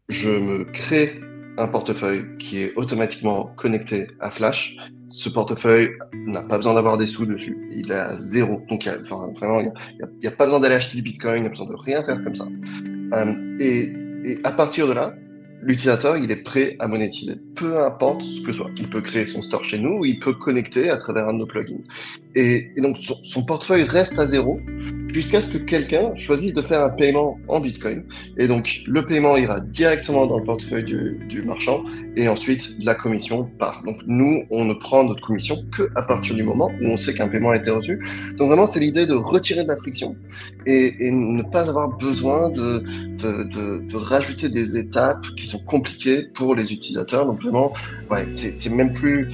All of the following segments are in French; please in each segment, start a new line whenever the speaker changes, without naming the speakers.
je me crée un portefeuille qui est automatiquement connecté à Flash. Ce portefeuille n'a pas besoin d'avoir des sous dessus. Il est à zéro. Donc, vraiment, il y a pas besoin d'aller acheter du Bitcoin, il n'y a besoin de rien faire comme ça. Et à partir de là, l'utilisateur, il est prêt à monétiser. Peu importe ce que soit. Il peut créer son store chez nous, ou il peut connecter à travers un de nos plugins. Et donc, son portefeuille reste à zéro jusqu'à ce que quelqu'un choisisse de faire un paiement en Bitcoin. Et donc, le paiement ira directement dans le portefeuille du marchand et ensuite, la commission part. Donc, nous, on ne prend notre commission que à partir du moment où on sait qu'un paiement a été reçu. Donc, vraiment, c'est l'idée de retirer de la friction et ne pas avoir besoin de rajouter des étapes qui sont compliquées pour les utilisateurs. Donc, vraiment, ouais, c'est même plus...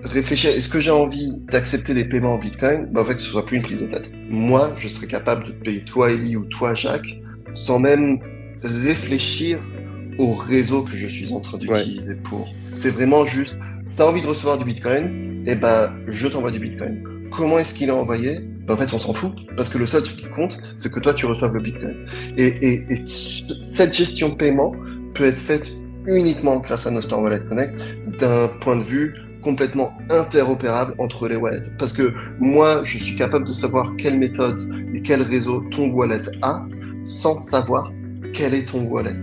réfléchir, est-ce que j'ai envie d'accepter des paiements en Bitcoin? En fait, que ce soit plus une prise de tête. Moi, je serais capable de payer toi, Ellie, ou toi, Jacques, sans même réfléchir au réseau que je suis en train
Ouais.
d'utiliser pour. C'est vraiment juste, tu as envie de recevoir du Bitcoin, et ben, je t'envoie du Bitcoin. Comment est-ce qu'il est envoyé? En fait, on s'en fout, parce que le seul truc qui compte, c'est que toi, tu reçoives le Bitcoin. Et cette gestion de paiement peut être faite uniquement grâce à nos Store Wallet Connect, d'un point de vue complètement interopérable entre les wallets. Parce que moi, je suis capable de savoir quelle méthode et quel réseau ton wallet a, sans savoir quel est ton wallet.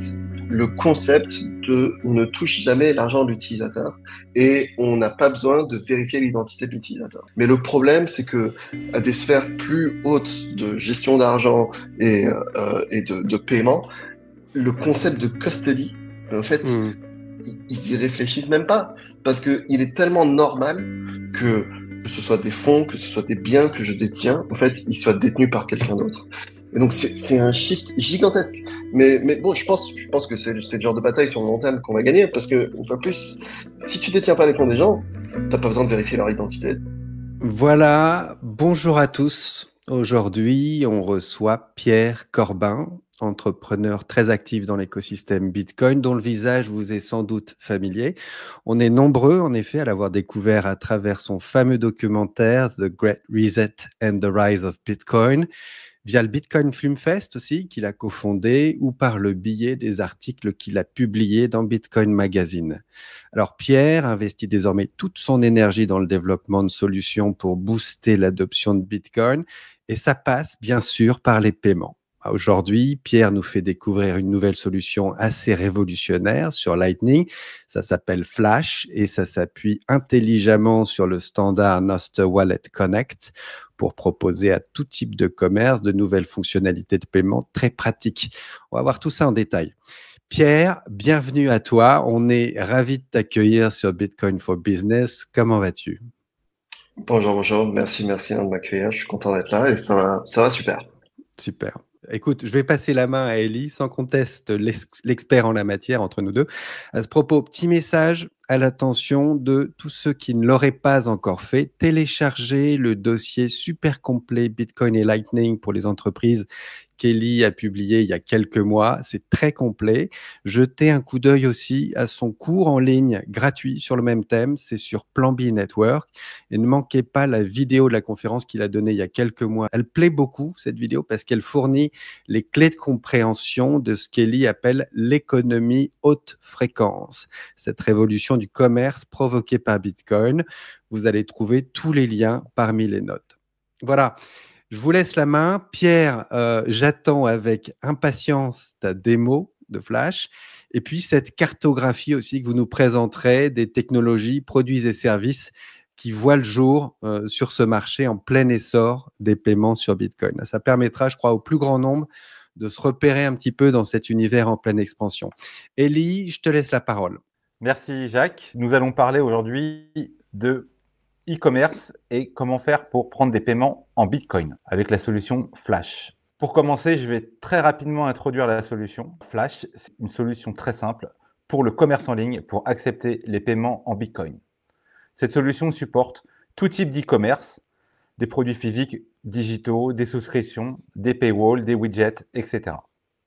Le concept de on ne touche jamais l'argent de l'utilisateur et on n'a pas besoin de vérifier l'identité de l'utilisateur. Mais le problème, c'est que à des sphères plus hautes de gestion d'argent et de paiement, le concept de custody, en fait,
Hmm.
ils y réfléchissent même pas. Parce que il est tellement normal que ce soit des fonds, que ce soit des biens que je détiens, en fait, ils soient détenus par quelqu'un d'autre. Et donc, c'est un shift gigantesque. Mais bon, je pense que c'est le genre de bataille sur le long terme qu'on va gagner. Parce que, une fois plus, si tu détiens pas les fonds des gens, t'as pas besoin de vérifier leur identité.
Voilà, bonjour à tous. Aujourd'hui, on reçoit Pierre Corbin, entrepreneur très actif dans l'écosystème Bitcoin, dont le visage vous est sans doute familier. On est nombreux, en effet, à l'avoir découvert à travers son fameux documentaire The Great Reset and the Rise of Bitcoin, via le Bitcoin Film Fest aussi, qu'il a cofondé, ou par le biais des articles qu'il a publiés dans Bitcoin Magazine. Alors Pierre investit désormais toute son énergie dans le développement de solutions pour booster l'adoption de Bitcoin, et ça passe bien sûr par les paiements. Aujourd'hui, Pierre nous fait découvrir une nouvelle solution assez révolutionnaire sur Lightning. Ça s'appelle Flash et ça s'appuie intelligemment sur le standard Noster Wallet Connect pour proposer à tout type de commerce de nouvelles fonctionnalités de paiement très pratiques. On va voir tout ça en détail. Pierre, bienvenue à toi. On est ravis de t'accueillir sur Bitcoin for Business. Comment vas-tu?
Bonjour, bonjour. Merci de m'accueillir. Je suis content d'être là et ça va super.
Super. Écoute, je vais passer la main à Ellie sans conteste l'expert en la matière entre nous deux. À ce propos, petit message à l'attention de tous ceux qui ne l'auraient pas encore fait. Téléchargez le dossier super complet Bitcoin et Lightning pour les entreprises qu'Ellie a publié il y a quelques mois. C'est très complet. Jetez un coup d'œil aussi à son cours en ligne gratuit sur le même thème. C'est sur Plan B Network. Et ne manquez pas la vidéo de la conférence qu'il a donnée il y a quelques mois. Elle plaît beaucoup, cette vidéo, parce qu'elle fournit les clés de compréhension de ce qu'Ellie appelle l'économie haute fréquence, cette révolution du commerce provoquée par Bitcoin. Vous allez trouver tous les liens parmi les notes. Voilà. Je vous laisse la main. Pierre, j'attends avec impatience ta démo de Flash et puis cette cartographie aussi que vous nous présenterez des technologies, produits et services qui voient le jour sur ce marché en plein essor des paiements sur Bitcoin. Ça permettra, je crois, au plus grand nombre de se repérer un petit peu dans cet univers en pleine expansion. Ellie, je te laisse la parole.
Merci Jacques. Nous allons parler aujourd'hui de e-commerce et comment faire pour prendre des paiements en Bitcoin avec la solution Flash. Pour commencer, je vais très rapidement introduire la solution. Flash, c'est une solution très simple pour le commerce en ligne pour accepter les paiements en Bitcoin. Cette solution supporte tout type d'e-commerce, des produits physiques, digitaux, des souscriptions, des paywalls, des widgets, etc.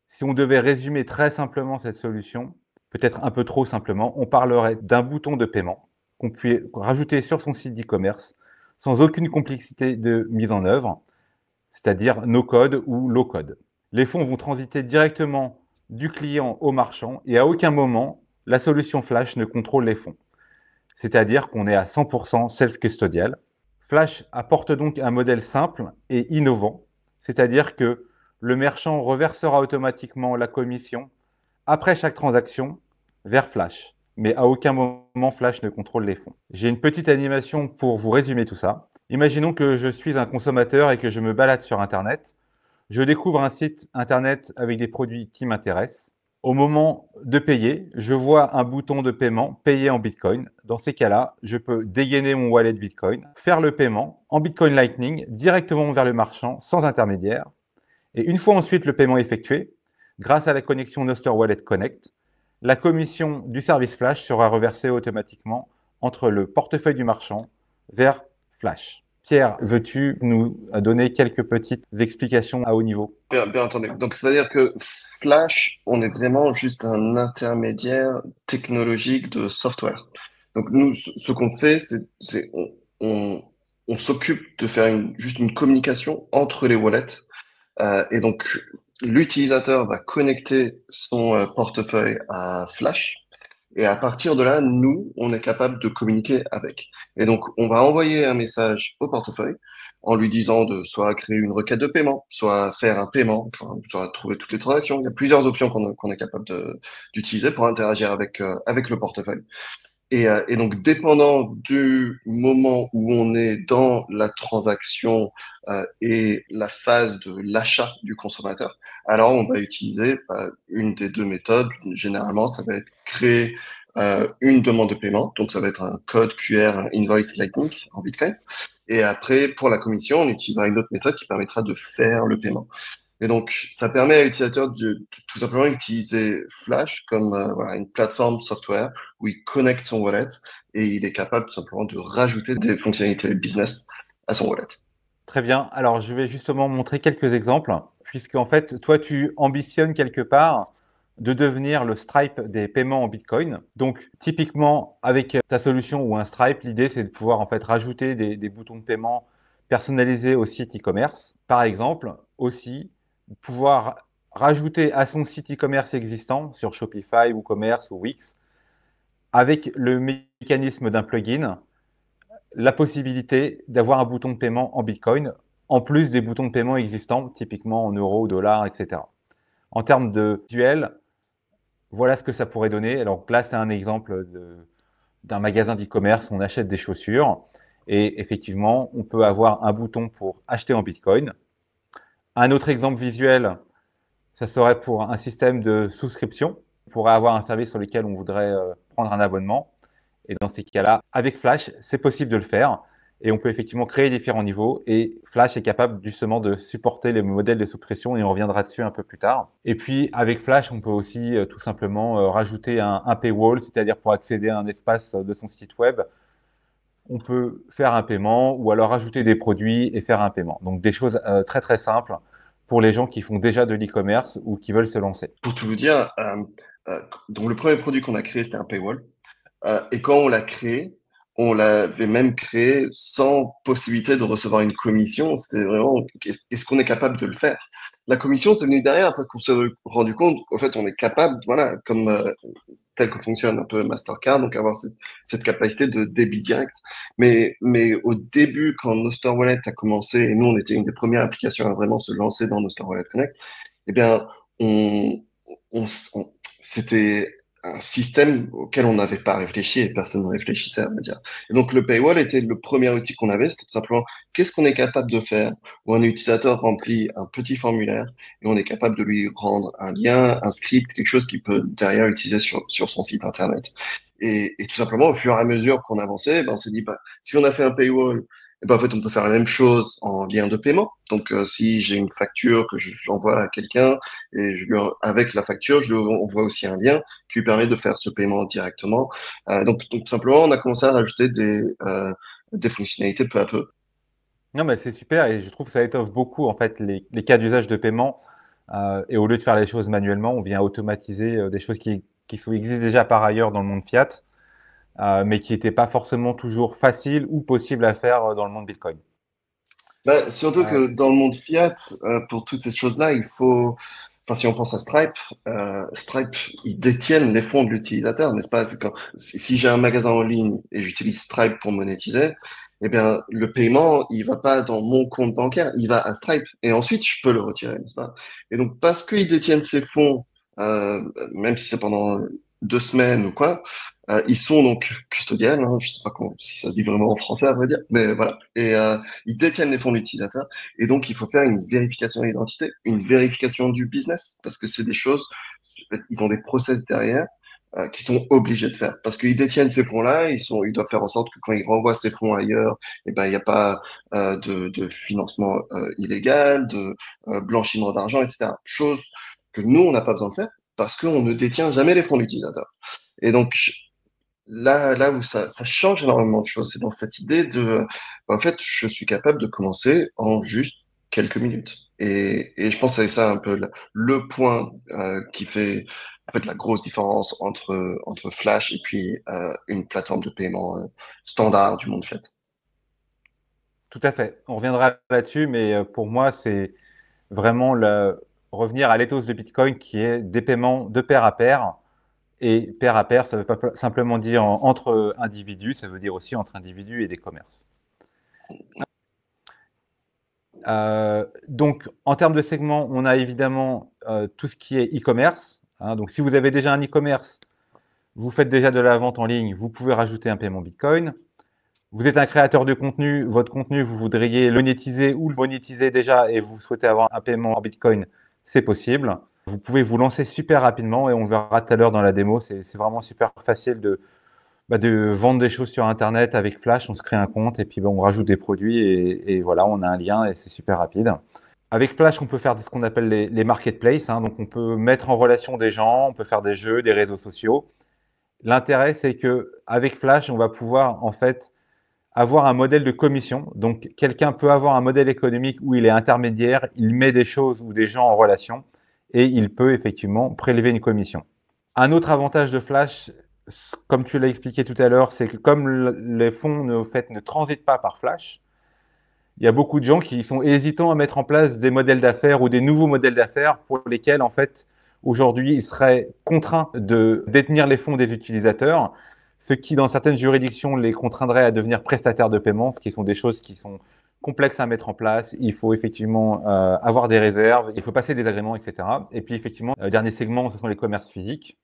Si on devait résumer très simplement cette solution, peut-être un peu trop simplement, on parlerait d'un bouton de paiement qu'on peut rajouter sur son site d'e-commerce sans aucune complexité de mise en œuvre, c'est-à-dire no code ou low code. Les fonds vont transiter directement du client au marchand et à aucun moment, la solution Flash ne contrôle les fonds. C'est-à-dire qu'on est à 100% self-custodial. Flash apporte donc un modèle simple et innovant, c'est-à-dire que le merchant reversera automatiquement la commission après chaque transaction vers Flash. Mais à aucun moment, Flash ne contrôle les fonds. J'ai une petite animation pour vous résumer tout ça. Imaginons que je suis un consommateur et que je me balade sur Internet. Je découvre un site Internet avec des produits qui m'intéressent. Au moment de payer, je vois un bouton de paiement payer en Bitcoin. Dans ces cas-là, je peux dégainer mon wallet Bitcoin, faire le paiement en Bitcoin Lightning directement vers le marchand sans intermédiaire. Et une fois ensuite le paiement effectué, grâce à la connexion Nostr Wallet Connect, la commission du service Flash sera reversée automatiquement entre le portefeuille du marchand vers Flash. Pierre, veux-tu nous donner quelques petites explications à haut niveau?
Bien entendu. Donc, c'est-à-dire que Flash, on est vraiment juste un intermédiaire technologique de software. Donc, nous, ce qu'on fait, on, on s'occupe de faire juste une communication entre les wallets. Et donc, l'utilisateur va connecter son portefeuille à Flash. Et à partir de là, nous, on est capable de communiquer avec. Et donc, on va envoyer un message au portefeuille en lui disant de soit créer une requête de paiement, soit faire un paiement, enfin, soit trouver toutes les transactions. Il y a plusieurs options qu'on est capable d'utiliser pour interagir avec le portefeuille. Et donc, dépendant du moment où on est dans la transaction et la phase de l'achat du consommateur, alors on va utiliser une des deux méthodes. Généralement, ça va être créer une demande de paiement. Donc, ça va être un code QR, un invoice Lightning en Bitcoin. Et après, pour la commission, on utilisera une autre méthode qui permettra de faire le paiement. Et donc, ça permet à l'utilisateur de tout simplement utiliser Flash comme voilà, une plateforme software où il connecte son wallet et il est capable tout simplement de rajouter des fonctionnalités business à son wallet.
Très bien. Alors, je vais justement montrer quelques exemples, puisque en fait, toi, tu ambitionnes quelque part de devenir le Stripe des paiements en Bitcoin. Donc, typiquement, avec ta solution ou un Stripe, l'idée, c'est de pouvoir en fait rajouter des boutons de paiement personnalisés au site e-commerce. Par exemple, aussi, pouvoir rajouter à son site e-commerce existant sur Shopify, WooCommerce ou Wix, avec le mécanisme d'un plugin, la possibilité d'avoir un bouton de paiement en Bitcoin, en plus des boutons de paiement existants, typiquement en euros, dollars, etc. En termes de visuel, voilà ce que ça pourrait donner. Alors là, c'est un exemple d'un magasin d'e-commerce, on achète des chaussures, et effectivement, on peut avoir un bouton pour acheter en Bitcoin. Un autre exemple visuel, ça serait pour un système de souscription. On pourrait avoir un service sur lequel on voudrait prendre un abonnement. Et dans ces cas-là, avec Flash, c'est possible de le faire. Et on peut effectivement créer différents niveaux. Et Flash est capable justement de supporter les modèles de souscription. Et on reviendra dessus un peu plus tard. Et puis, avec Flash, on peut aussi tout simplement rajouter un paywall, c'est-à-dire pour accéder à un espace de son site web, on peut faire un paiement ou alors ajouter des produits et faire un paiement. Donc, des choses très, très simples pour les gens qui font déjà de l'e-commerce ou qui veulent se lancer.
Pour tout vous dire, donc le premier produit qu'on a créé, c'était un paywall. Et quand on l'a créé, on l'avait même créé sans possibilité de recevoir une commission. C'était vraiment, est-ce qu'on est capable de le faire? La commission, c'est venu derrière, après qu'on s'est rendu compte, en fait, on est capable, voilà, comme tel que fonctionne un peu Mastercard, donc avoir cette capacité de débit direct. Mais au début, quand Nostr Wallet a commencé, et nous, on était une des premières applications à vraiment se lancer dans Nostr Wallet Connect, eh bien, c'était un système auquel on n'avait pas réfléchi et personne ne réfléchissait, à me dire. Et donc, le paywall était le premier outil qu'on avait. C'était tout simplement qu'est-ce qu'on est capable de faire où un utilisateur remplit un petit formulaire et on est capable de lui rendre un lien, un script, quelque chose qu'il peut derrière utiliser sur son site internet. Et tout simplement, au fur et à mesure qu'on avançait, ben, on s'est dit, bah, si on a fait un paywall, et ben, en fait, on peut faire la même chose en lien de paiement. Donc, si j'ai une facture que j'envoie à quelqu'un et avec la facture, je lui envoie aussi un lien qui lui permet de faire ce paiement directement. Donc, tout simplement, on a commencé à rajouter des fonctionnalités peu à peu.
Non, mais c'est super et je trouve que ça étoffe beaucoup en fait les cas d'usage de paiement. Et au lieu de faire les choses manuellement, on vient automatiser des choses qui existent déjà par ailleurs dans le monde fiat, mais qui n'étaient pas forcément toujours faciles ou possibles à faire dans le monde Bitcoin.
Bah, surtout que dans le monde fiat, pour toutes ces choses-là, si on pense à Stripe, Stripe, ils détiennent les fonds de l'utilisateur, n'est-ce pas? Si j'ai un magasin en ligne et j'utilise Stripe pour monétiser, eh bien, le paiement, il va pas dans mon compte bancaire, il va à Stripe. Et ensuite, je peux le retirer, n'est-ce pas? Et donc, parce qu'ils détiennent ces fonds, euh, même si c'est pendant 2 semaines ou quoi, ils sont donc custodiens, hein, je sais pas si ça se dit vraiment en français, à vrai dire, mais voilà. Et ils détiennent les fonds de l'utilisateur. Et donc, il faut faire une vérification d'identité, une vérification du business, parce que c'est des choses, ils ont des process derrière qui sont obligés de faire, parce qu'ils détiennent ces fonds-là, ils doivent faire en sorte que quand ils renvoient ces fonds ailleurs, eh ben, il n'y a pas de financement illégal, de blanchiment d'argent, etc. Chose que nous, on n'a pas besoin de faire, parce qu'on ne détient jamais les fonds de l'utilisateur. Et donc, là où ça change énormément de choses, c'est dans cette idée en fait, je suis capable de commencer en juste quelques minutes. Et je pense que c'est ça un peu le point qui fait en fait la grosse différence entre Flash et puis une plateforme de paiement standard du monde flat.
Tout à fait. On reviendra là-dessus, mais pour moi, c'est vraiment revenir à l'éthos de Bitcoin qui est des paiements de pair à pair. Et pair à pair, ça ne veut pas simplement dire entre individus, ça veut dire aussi entre individus et des commerces. Donc, en termes de segments, on a évidemment tout ce qui est e-commerce. Hein. Donc, si vous avez déjà un e-commerce, vous faites déjà de la vente en ligne, vous pouvez rajouter un paiement Bitcoin. Vous êtes un créateur de contenu, votre contenu, vous voudriez le monétiser ou le monétiser déjà et vous souhaitez avoir un paiement en Bitcoin, c'est possible. Vous pouvez vous lancer super rapidement et on verra tout à l'heure dans la démo. C'est vraiment super facile de vendre des choses sur Internet avec Flash. On se crée un compte et puis on rajoute des produits et voilà, on a un lien et c'est super rapide. Avec Flash, on peut faire ce qu'on appelle les marketplaces. Hein, donc, on peut mettre en relation des gens, on peut faire des jeux, des réseaux sociaux. L'intérêt, c'est que avec Flash, on va pouvoir en fait avoir un modèle de commission. Donc, quelqu'un peut avoir un modèle économique où il est intermédiaire, il met des choses ou des gens en relation et il peut effectivement prélever une commission. Un autre avantage de Flash, comme tu l'as expliqué tout à l'heure, c'est que comme les fonds ne transitent pas par Flash, il y a beaucoup de gens qui sont hésitants à mettre en place des modèles d'affaires ou des nouveaux modèles d'affaires pour lesquels, en fait, aujourd'hui, ils seraient contraints de détenir les fonds des utilisateurs, ce qui, dans certaines juridictions, les contraindrait à devenir prestataires de paiement, ce qui sont des choses qui sont complexes à mettre en place. Il faut effectivement avoir des réserves, il faut passer des agréments, etc. Et puis, effectivement, dernier segment, ce sont les commerces physiques.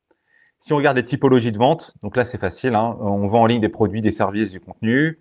Si on regarde les typologies de vente, donc là, c'est facile, hein, on vend en ligne des produits, des services, du contenu.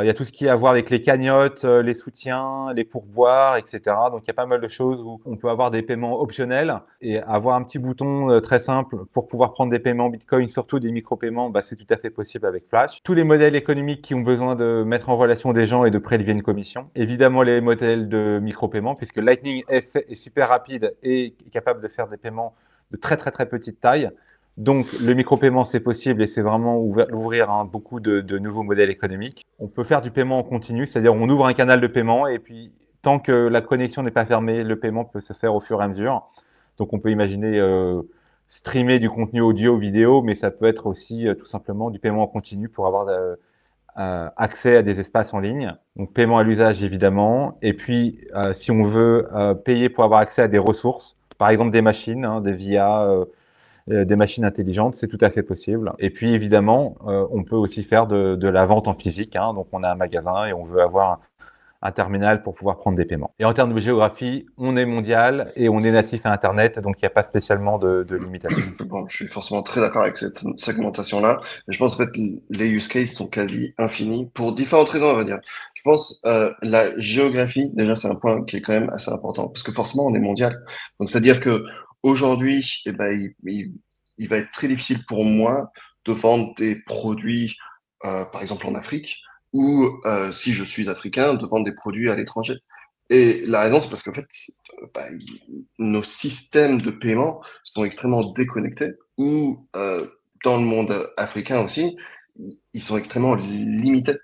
Il y a tout ce qui a à voir avec les cagnottes, les soutiens, les pourboires, etc. Donc, il y a pas mal de choses où on peut avoir des paiements optionnels et avoir un petit bouton très simple pour pouvoir prendre des paiements Bitcoin, surtout des micro-paiements, c'est tout à fait possible avec Flash. Tous les modèles économiques qui ont besoin de mettre en relation des gens et de prélever une commission. Évidemment, les modèles de micro-paiements, puisque Lightning est super rapide et est capable de faire des paiements de très, très, très petite taille. Donc, le micro-paiement, c'est possible et c'est vraiment ouvrir beaucoup de nouveaux modèles économiques. On peut faire du paiement en continu, c'est-à-dire on ouvre un canal de paiement et puis tant que la connexion n'est pas fermée, le paiement peut se faire au fur et à mesure. Donc, on peut imaginer streamer du contenu audio, vidéo, mais ça peut être aussi tout simplement du paiement en continu pour avoir accès à des espaces en ligne. Donc, paiement à l'usage, évidemment. Et puis, si on veut payer pour avoir accès à des ressources, par exemple des machines, hein, des IA, des machines intelligentes, c'est tout à fait possible. Et puis évidemment, on peut aussi faire de la vente en physique. Hein, donc on a un magasin et on veut avoir un terminal pour pouvoir prendre des paiements. Et en termes de géographie, on est mondial et on est natif à Internet, donc il n'y a pas spécialement de limitation.
Bon, je suis forcément très d'accord avec cette segmentation-là. Je pense en fait les use cases sont quasi infinis pour différentes raisons, on va dire. Je pense la géographie, déjà, c'est un point qui est quand même assez important parce que forcément, on est mondial. Donc, c'est-à-dire que aujourd'hui, eh ben, il va être très difficile pour moi de vendre des produits, par exemple en Afrique, ou si je suis africain, de vendre des produits à l'étranger. Et la raison, c'est parce qu'en fait, bah, nos systèmes de paiement sont extrêmement déconnectés, ou dans le monde africain aussi, ils sont extrêmement limités.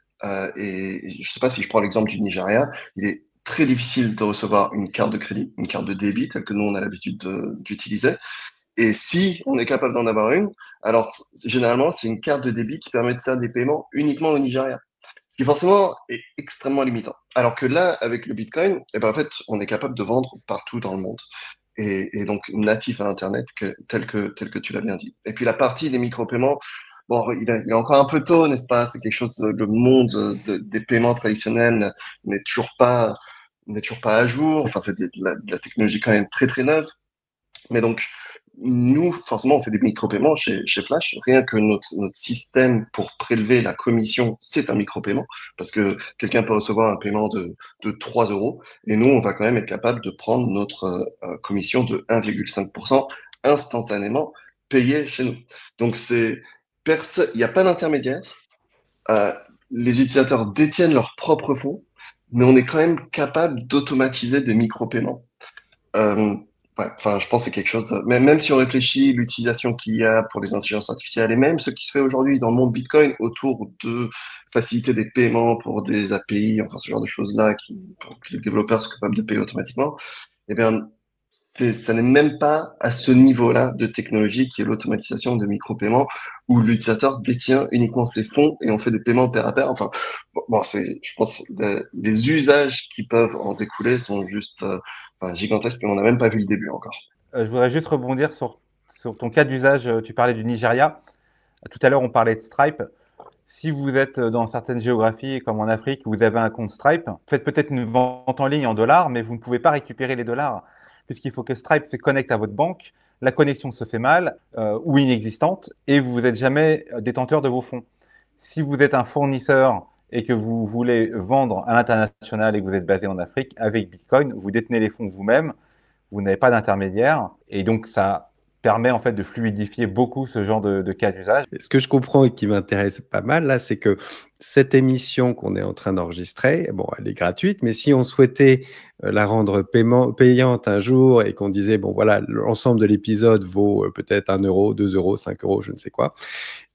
Et je sais pas si je prends l'exemple du Nigeria, il est très difficile de recevoir une carte de crédit, une carte de débit, telle que nous on a l'habitude d'utiliser. Et si on est capable d'en avoir une, alors généralement c'est une carte de débit qui permet de faire des paiements uniquement au Nigeria. Ce qui forcément est extrêmement limitant. Alors que là, avec le Bitcoin, eh ben, en fait, on est capable de vendre partout dans le monde. et donc natif à Internet tel que tu l'as bien dit. Et puis la partie des micro-paiements, bon, il est encore un peu tôt, n'est-ce pas? C'est quelque chose, le monde des paiements traditionnels n'est toujours pas à jour. Enfin, c'est de la technologie quand même très très neuve. Mais donc, nous, forcément, on fait des micro-paiements chez Flash. Rien que notre système pour prélever la commission, c'est un micro-paiement. Parce que quelqu'un peut recevoir un paiement de 3 euros. Et nous, on va quand même être capable de prendre notre commission de 1,5% instantanément payée chez nous. Donc, il n'y a pas d'intermédiaire. Euh, les utilisateurs détiennent leurs propres fonds, mais on est quand même capable d'automatiser des micro-paiements. Euh, ouais, enfin, je pense que c'est quelque chose, même si on réfléchit l'utilisation qu'il y a pour les intelligences artificielles et même ce qui se fait aujourd'hui dans le monde Bitcoin autour de faciliter des paiements pour des API, enfin ce genre de choses-là pour que les développeurs soient capables de payer automatiquement, eh bien, ça n'est même pas à ce niveau-là de technologie qui est l'automatisation de micro-paiements où l'utilisateur détient uniquement ses fonds et on fait des paiements pair à pair. Enfin, bon, je pense, les usages qui peuvent en découler sont juste enfin, gigantesques et on n'a même pas vu le début encore.
Je voudrais juste rebondir sur ton cas d'usage. Tu parlais du Nigeria. Tout à l'heure, on parlait de Stripe. Si vous êtes dans certaines géographies, comme en Afrique, vous avez un compte Stripe, faites peut-être une vente en ligne en dollars, mais vous ne pouvez pas récupérer les dollars, puisqu'il faut que Stripe se connecte à votre banque. La connexion se fait mal ou inexistante, et vous n'êtes jamais détenteur de vos fonds. Si vous êtes un fournisseur et que vous voulez vendre à l'international et que vous êtes basé en Afrique, avec Bitcoin, vous détenez les fonds vous-même, vous n'avez pas d'intermédiaire, et donc ça permet en fait de fluidifier beaucoup ce genre de cas d'usage.
Ce que je comprends et qui m'intéresse pas mal là, c'est que cette émission qu'on est en train d'enregistrer, bon, elle est gratuite, mais si on souhaitait la rendre payante un jour et qu'on disait, bon voilà, l'ensemble de l'épisode vaut peut-être 1 euro, 2 euros, 5 euros, je ne sais quoi,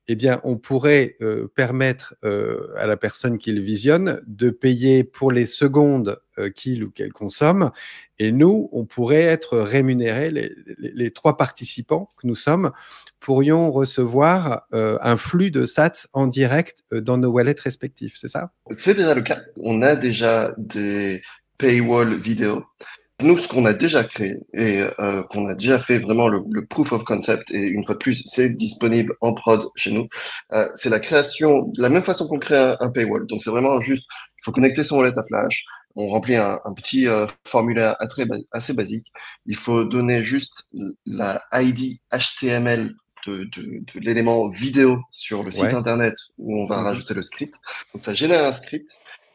eh bien, on pourrait permettre à la personne qui le visionne de payer pour les secondes qu'il ou qu'elle consomme. Et nous, on pourrait être rémunérés, les 3 participants que nous sommes, pourrions recevoir un flux de sats en direct dans nos wallets respectifs, c'est ça?
C'est déjà le cas. On a déjà des paywall vidéo. Nous, ce qu'on a déjà créé et qu'on a déjà fait vraiment le proof of concept, et une fois de plus, c'est disponible en prod chez nous, c'est la création, de la même façon qu'on crée un paywall. Donc, c'est vraiment juste, il faut connecter son wallet à Flash, on remplit un petit formulaire assez basique, il faut donner juste la ID HTML de l'élément vidéo sur le site internet où on va rajouter le script. Donc, ça génère un script.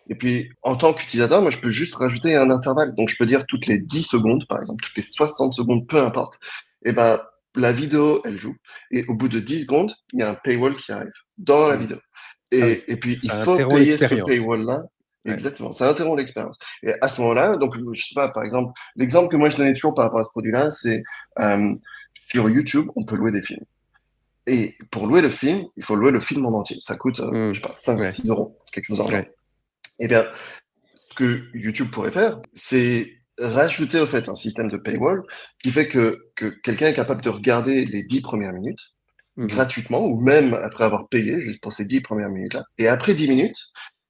Et puis, en tant qu'utilisateur, moi, je peux juste rajouter un intervalle. Donc, je peux dire toutes les 10 secondes, par exemple, toutes les 60 secondes, peu importe. Et ben, la vidéo, elle joue. Et au bout de 10 secondes, il y a un paywall qui arrive dans la vidéo. Et puis, il faut payer ce paywall-là. Exactement. Ça interrompt l'expérience. Et à ce moment-là, donc, je sais pas, par exemple, l'exemple que moi, je donnais toujours par rapport à ce produit-là, c'est, sur YouTube, on peut louer des films. Et pour louer le film, il faut louer le film en entier. Ça coûte, je sais pas, 5, 6 euros. Quelque chose en genre. Eh bien, ce que YouTube pourrait faire, c'est rajouter au fait un système de paywall qui fait que quelqu'un est capable de regarder les 10 premières minutes gratuitement ou même après avoir payé juste pour ces 10 premières minutes-là. Et après 10 minutes,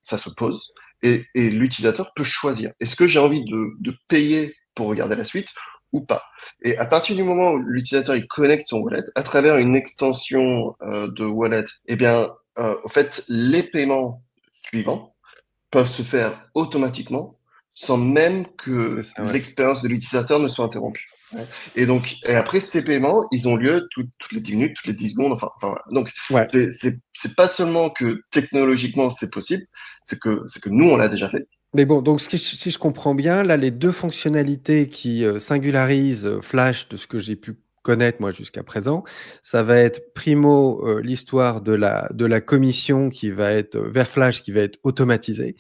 ça se pose et l'utilisateur peut choisir. Est-ce que j'ai envie de payer pour regarder la suite ou pas? Et à partir du moment où l'utilisateur il connecte son wallet à travers une extension de wallet, eh bien, au fait, les paiements suivants peuvent se faire automatiquement sans même que l'expérience de l'utilisateur ne soit interrompue. Et donc, et après, ces paiements, ils ont lieu toutes les 10 minutes, toutes les 10 secondes, enfin voilà. Donc, c'est pas seulement que technologiquement c'est possible, c'est que nous, on l'a déjà fait.
Mais bon, donc si je comprends bien, là, les 2 fonctionnalités qui singularisent Flash de ce que j'ai pu connaître moi jusqu'à présent, ça va être primo l'histoire de la commission qui va être vers Flash qui va être automatisée,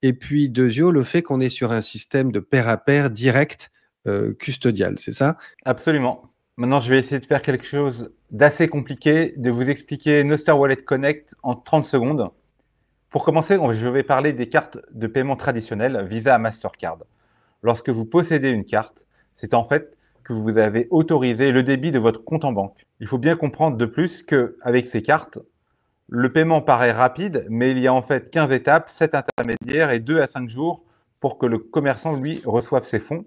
et puis deuxio le fait qu'on est sur un système de pair à pair direct custodial, c'est ça?
Absolument. Maintenant, je vais essayer de faire quelque chose d'assez compliqué, de vous expliquer Nostr Wallet Connect en 30 secondes. Pour commencer, je vais parler des cartes de paiement traditionnelles Visa à Mastercard. Lorsque vous possédez une carte, c'est en fait que vous avez autorisé le débit de votre compte en banque. Il faut bien comprendre de plus qu'avec ces cartes, le paiement paraît rapide, mais il y a en fait 15 étapes, 7 intermédiaires et 2 à 5 jours pour que le commerçant, lui, reçoive ses fonds.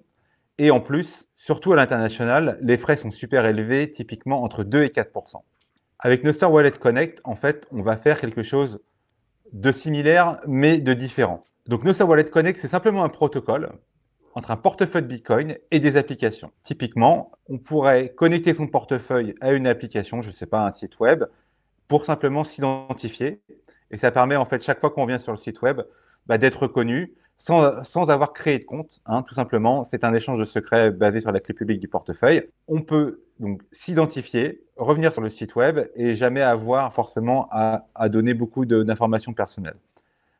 Et en plus, surtout à l'international, les frais sont super élevés, typiquement entre 2 et 4%. Avec Nostr Wallet Connect, en fait, on va faire quelque chose de similaire, mais de différent. Donc, Nostr Wallet Connect, c'est simplement un protocole entre un portefeuille de Bitcoin et des applications. Typiquement, on pourrait connecter son portefeuille à une application, je ne sais pas, un site web, pour simplement s'identifier. Et ça permet, en fait, chaque fois qu'on vient sur le site web, d'être reconnu sans avoir créé de compte. Tout simplement, c'est un échange de secrets basé sur la clé publique du portefeuille. On peut donc s'identifier, revenir sur le site web et jamais avoir forcément à donner beaucoup d'informations personnelles.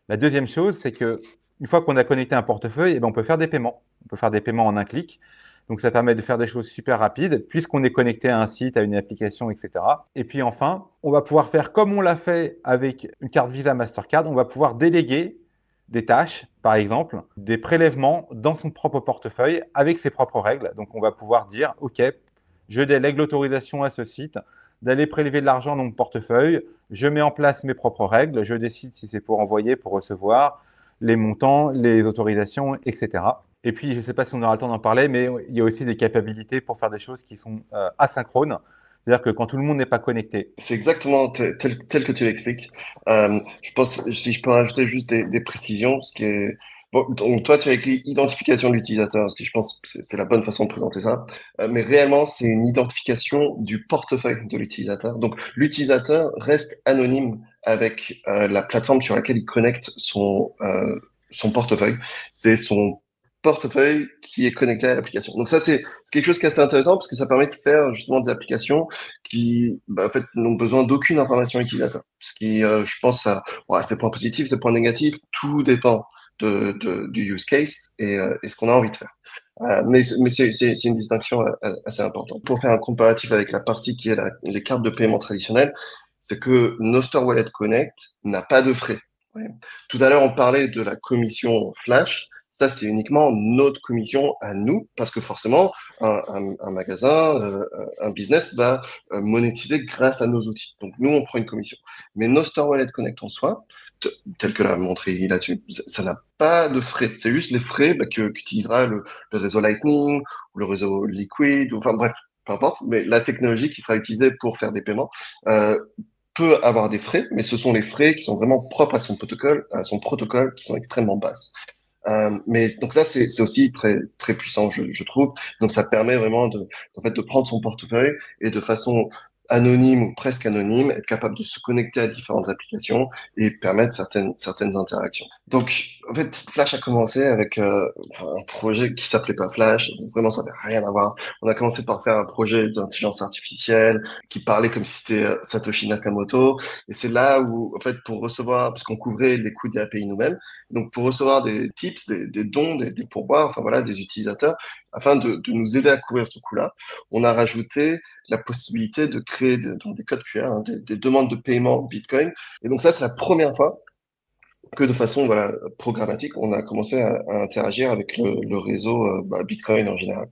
La deuxième chose, c'est que une fois qu'on a connecté un portefeuille, on peut faire des paiements. On peut faire des paiements en un clic. Donc, ça permet de faire des choses super rapides puisqu'on est connecté à un site, à une application, etc. Et puis enfin, on va pouvoir faire comme on l'a fait avec une carte Visa Mastercard. On va pouvoir déléguer des tâches, par exemple, des prélèvements dans son propre portefeuille avec ses propres règles. Donc, on va pouvoir dire, OK, je délègue l'autorisation à ce site d'aller prélever de l'argent dans mon portefeuille. Je mets en place mes propres règles. Je décide si c'est pour envoyer, pour recevoir, les montants, les autorisations, etc. Et puis, je ne sais pas si on aura le temps d'en parler, mais il y a aussi des capacités pour faire des choses qui sont asynchrones. C'est-à-dire que quand tout le monde n'est pas connecté.
C'est exactement tel que tu l'expliques. Je pense, si je peux rajouter juste des précisions, ce qui est... Bon, donc toi, tu as écrit identification de l'utilisateur, ce que je pense que c'est la bonne façon de présenter ça. Mais réellement, c'est une identification du portefeuille de l'utilisateur. Donc, l'utilisateur reste anonyme avec la plateforme sur laquelle il connecte son portefeuille. C'est son portefeuille qui est connecté à l'application. Donc ça, c'est quelque chose qui est assez intéressant parce que ça permet de faire justement des applications qui, en fait, n'ont besoin d'aucune information utilisateur. Ce qui, je pense, c'est point positif, c'est point négatif. Tout dépend du use case et ce qu'on a envie de faire. Mais c'est une distinction assez importante. Pour faire un comparatif avec la partie qui est les cartes de paiement traditionnelles, c'est que Nostr Wallet Connect n'a pas de frais. Ouais. Tout à l'heure, on parlait de la commission Flash. Ça, c'est uniquement notre commission à nous, parce que forcément, un magasin, un business va monétiser grâce à nos outils. Donc, nous, on prend une commission. Mais Nostr Wallet Connect en soi, tel que l'a montré là-dessus, ça n'a pas de frais. C'est juste les frais qu'utilisera le réseau Lightning ou le réseau Liquid, enfin bref, peu importe. Mais la technologie qui sera utilisée pour faire des paiements peut avoir des frais, mais ce sont les frais qui sont vraiment propres à son protocole qui sont extrêmement basses. Mais donc ça, c'est aussi très très puissant, je trouve. Donc ça permet vraiment en fait, de prendre son portefeuille et de façon anonyme ou presque anonyme, être capable de se connecter à différentes applications et permettre certaines interactions. Donc, en fait, Flash a commencé avec un projet qui s'appelait pas Flash. Donc, vraiment, ça n'avait rien à voir. On a commencé par faire un projet d'intelligence artificielle qui parlait comme si c'était Satoshi Nakamoto. Et c'est là où, en fait, pour recevoir, parce qu'on couvrait les coûts des API nous-mêmes, donc pour recevoir des tips, des dons, des pourboires, enfin voilà, des utilisateurs, afin de nous aider à couvrir ce coût-là, on a rajouté la possibilité de créer des codes QR, des demandes de paiement Bitcoin. Et donc ça, c'est la première fois que de façon programmatique, on a commencé à interagir avec le réseau Bitcoin en général.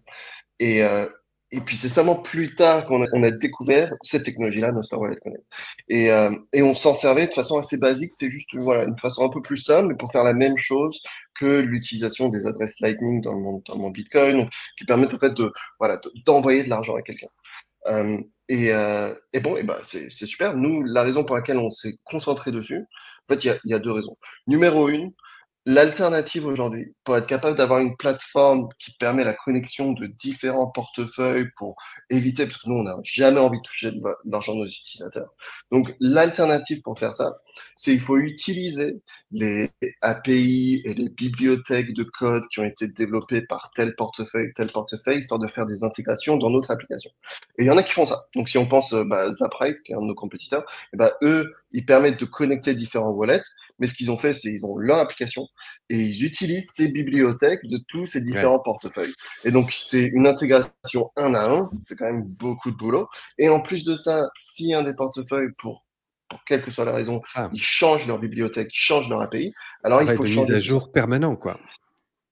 Et, euh, et puis c'est seulement plus tard qu'on a découvert cette technologie-là, Nostr Wallet Connect. Et on s'en servait de façon assez basique, c'était juste une façon un peu plus simple, mais pour faire la même chose que l'utilisation des adresses Lightning dans le monde Bitcoin, donc, qui permettent en fait d'envoyer de l'argent à quelqu'un. C'est super. Nous, la raison pour laquelle on s'est concentré dessus, en fait, il y a deux raisons. Numéro une, l'alternative aujourd'hui, pour être capable d'avoir une plateforme qui permet la connexion de différents portefeuilles pour éviter, parce que nous, on n'a jamais envie de toucher de l'argent de nos utilisateurs. Donc, l'alternative pour faire ça, c'est qu'il faut utiliser les API et les bibliothèques de code qui ont été développées par tel portefeuille, histoire de faire des intégrations dans notre application. Et il y en a qui font ça. Donc, si on pense Zaprite, qui est un de nos compétiteurs, eux, ils permettent de connecter différents wallets, mais ce qu'ils ont fait, c'est qu'ils ont leur application et ils utilisent ces bibliothèques de tous ces différents portefeuilles. Et donc, c'est une intégration un à un, c'est quand même beaucoup de boulot. Et en plus de ça, si un des portefeuilles, pour quelle que soit la raison, ils changent leur bibliothèque, ils changent leur API, alors il faut changer.
Mise à jour permanent, quoi.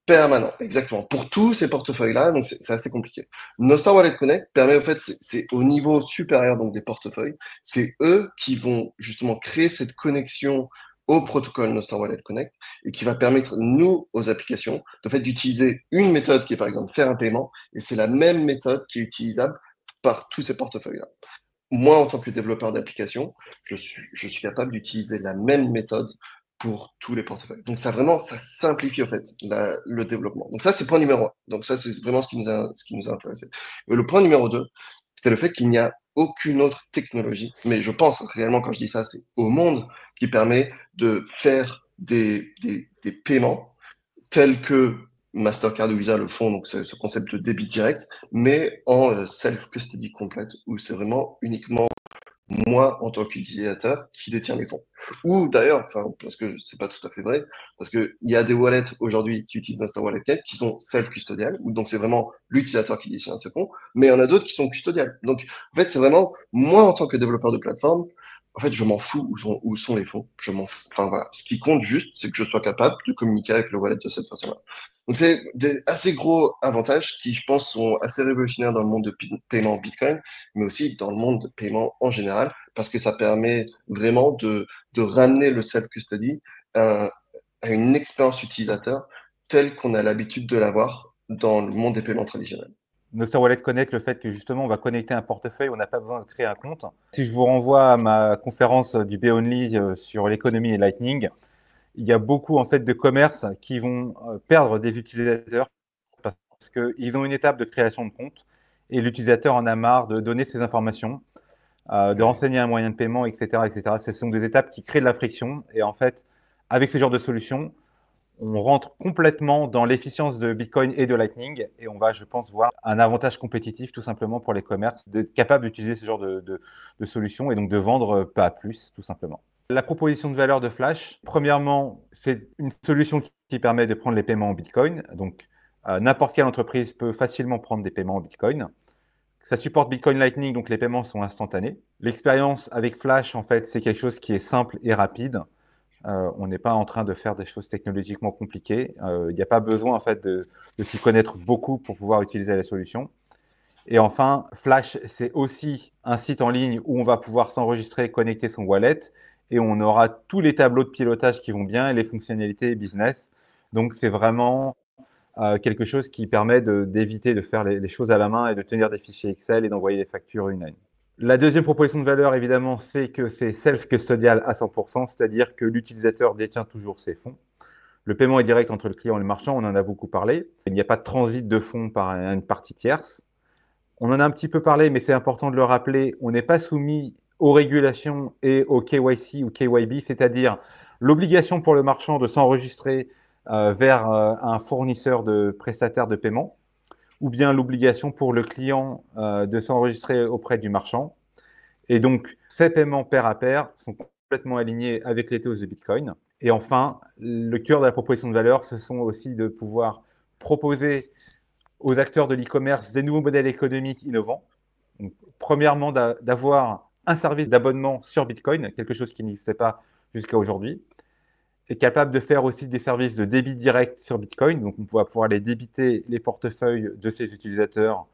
Permanent, exactement. Pour tous ces portefeuilles-là, donc c'est assez compliqué. Nostr Wallet Connect permet, en fait, c'est au niveau supérieur donc des portefeuilles. C'est eux qui vont justement créer cette connexion au protocole Nostr Wallet Connect et qui va permettre, nous, aux applications, de fait d'utiliser une méthode qui est, par exemple, faire un paiement, et c'est la même méthode qui est utilisable par tous ces portefeuilles-là. Moi, en tant que développeur d'application, je suis capable d'utiliser la même méthode pour tous les portefeuilles. Donc ça vraiment, ça simplifie en fait le développement. Donc ça, c'est point numéro un. Donc ça, c'est vraiment ce qui nous a intéressé. Et le point numéro 2, c'est le fait qu'il n'y a aucune autre technologie, mais je pense réellement quand je dis ça, c'est au monde qui permet de faire des paiements tels que Mastercard ou Visa le font, donc c'est ce concept de débit direct, mais en self-custody complète, où c'est vraiment uniquement moi, en tant qu'utilisateur, qui détient les fonds. Ou d'ailleurs, enfin, parce que c'est pas tout à fait vrai, parce que il y a des wallets aujourd'hui qui utilisent Nostr Wallet Connect qui sont self-custodiales, ou donc c'est vraiment l'utilisateur qui détient ses fonds, mais il y en a d'autres qui sont custodiales. Donc, en fait, c'est vraiment moi, en tant que développeur de plateforme, en fait, je m'en fous où sont les fonds. Je m'en fous. Enfin, voilà. Ce qui compte juste, c'est que je sois capable de communiquer avec le wallet de cette façon-là. Donc, c'est des assez gros avantages qui, je pense, sont assez révolutionnaires dans le monde de paiement Bitcoin, mais aussi dans le monde de paiement en général, parce que ça permet vraiment de ramener le self-custody à une expérience utilisateur telle qu'on a l'habitude de l'avoir dans le monde des paiements traditionnels.
Nostr Wallet Connect, le fait que justement on va connecter un portefeuille, on n'a pas besoin de créer un compte. Si je vous renvoie à ma conférence du B-Only sur l'économie et Lightning, il y a beaucoup en fait de commerces qui vont perdre des utilisateurs parce qu'ils ont une étape de création de compte et l'utilisateur en a marre de donner ses informations, de renseigner un moyen de paiement, etc., etc. Ce sont des étapes qui créent de la friction et en fait, avec ce genre de solution, on rentre complètement dans l'efficience de Bitcoin et de Lightning et on va, je pense, voir un avantage compétitif tout simplement pour les commerces d'être capables d'utiliser ce genre de solutions et donc de vendre pas plus, tout simplement. La proposition de valeur de Flash, premièrement, c'est une solution qui permet de prendre les paiements en Bitcoin. Donc, n'importe quelle entreprise peut facilement prendre des paiements en Bitcoin. Ça supporte Bitcoin Lightning, donc les paiements sont instantanés. L'expérience avec Flash, en fait, c'est quelque chose qui est simple et rapide. On n'est pas en train de faire des choses technologiquement compliquées. Il n'y a pas besoin en fait de s'y connaître beaucoup pour pouvoir utiliser la solution. Et enfin, Flash, c'est aussi un site en ligne où on va pouvoir s'enregistrer, connecter son wallet et on aura tous les tableaux de pilotage qui vont bien et les fonctionnalités business. Donc, c'est vraiment quelque chose qui permet d'éviter de faire les choses à la main et de tenir des fichiers Excel et d'envoyer les factures une à une. La deuxième proposition de valeur, évidemment, c'est que c'est self-custodial à 100%, c'est-à-dire que l'utilisateur détient toujours ses fonds. Le paiement est direct entre le client et le marchand, on en a beaucoup parlé. Il n'y a pas de transit de fonds par une partie tierce. On en a un petit peu parlé, mais c'est important de le rappeler, on n'est pas soumis aux régulations et au KYC ou KYB, c'est-à-dire l'obligation pour le marchand de s'enregistrer vers un fournisseur de prestataire de paiement, ou bien l'obligation pour le client de s'enregistrer auprès du marchand. Et donc, ces paiements pair à pair sont complètement alignés avec l'ethos de Bitcoin. Et enfin, le cœur de la proposition de valeur, ce sont aussi de pouvoir proposer aux acteurs de l'e-commerce des nouveaux modèles économiques innovants. Donc, premièrement, d'avoir un service d'abonnement sur Bitcoin, quelque chose qui n'existait pas jusqu'à aujourd'hui, est capable de faire aussi des services de débit direct sur Bitcoin. Donc, on va pouvoir les débiter les portefeuilles de ces utilisateurs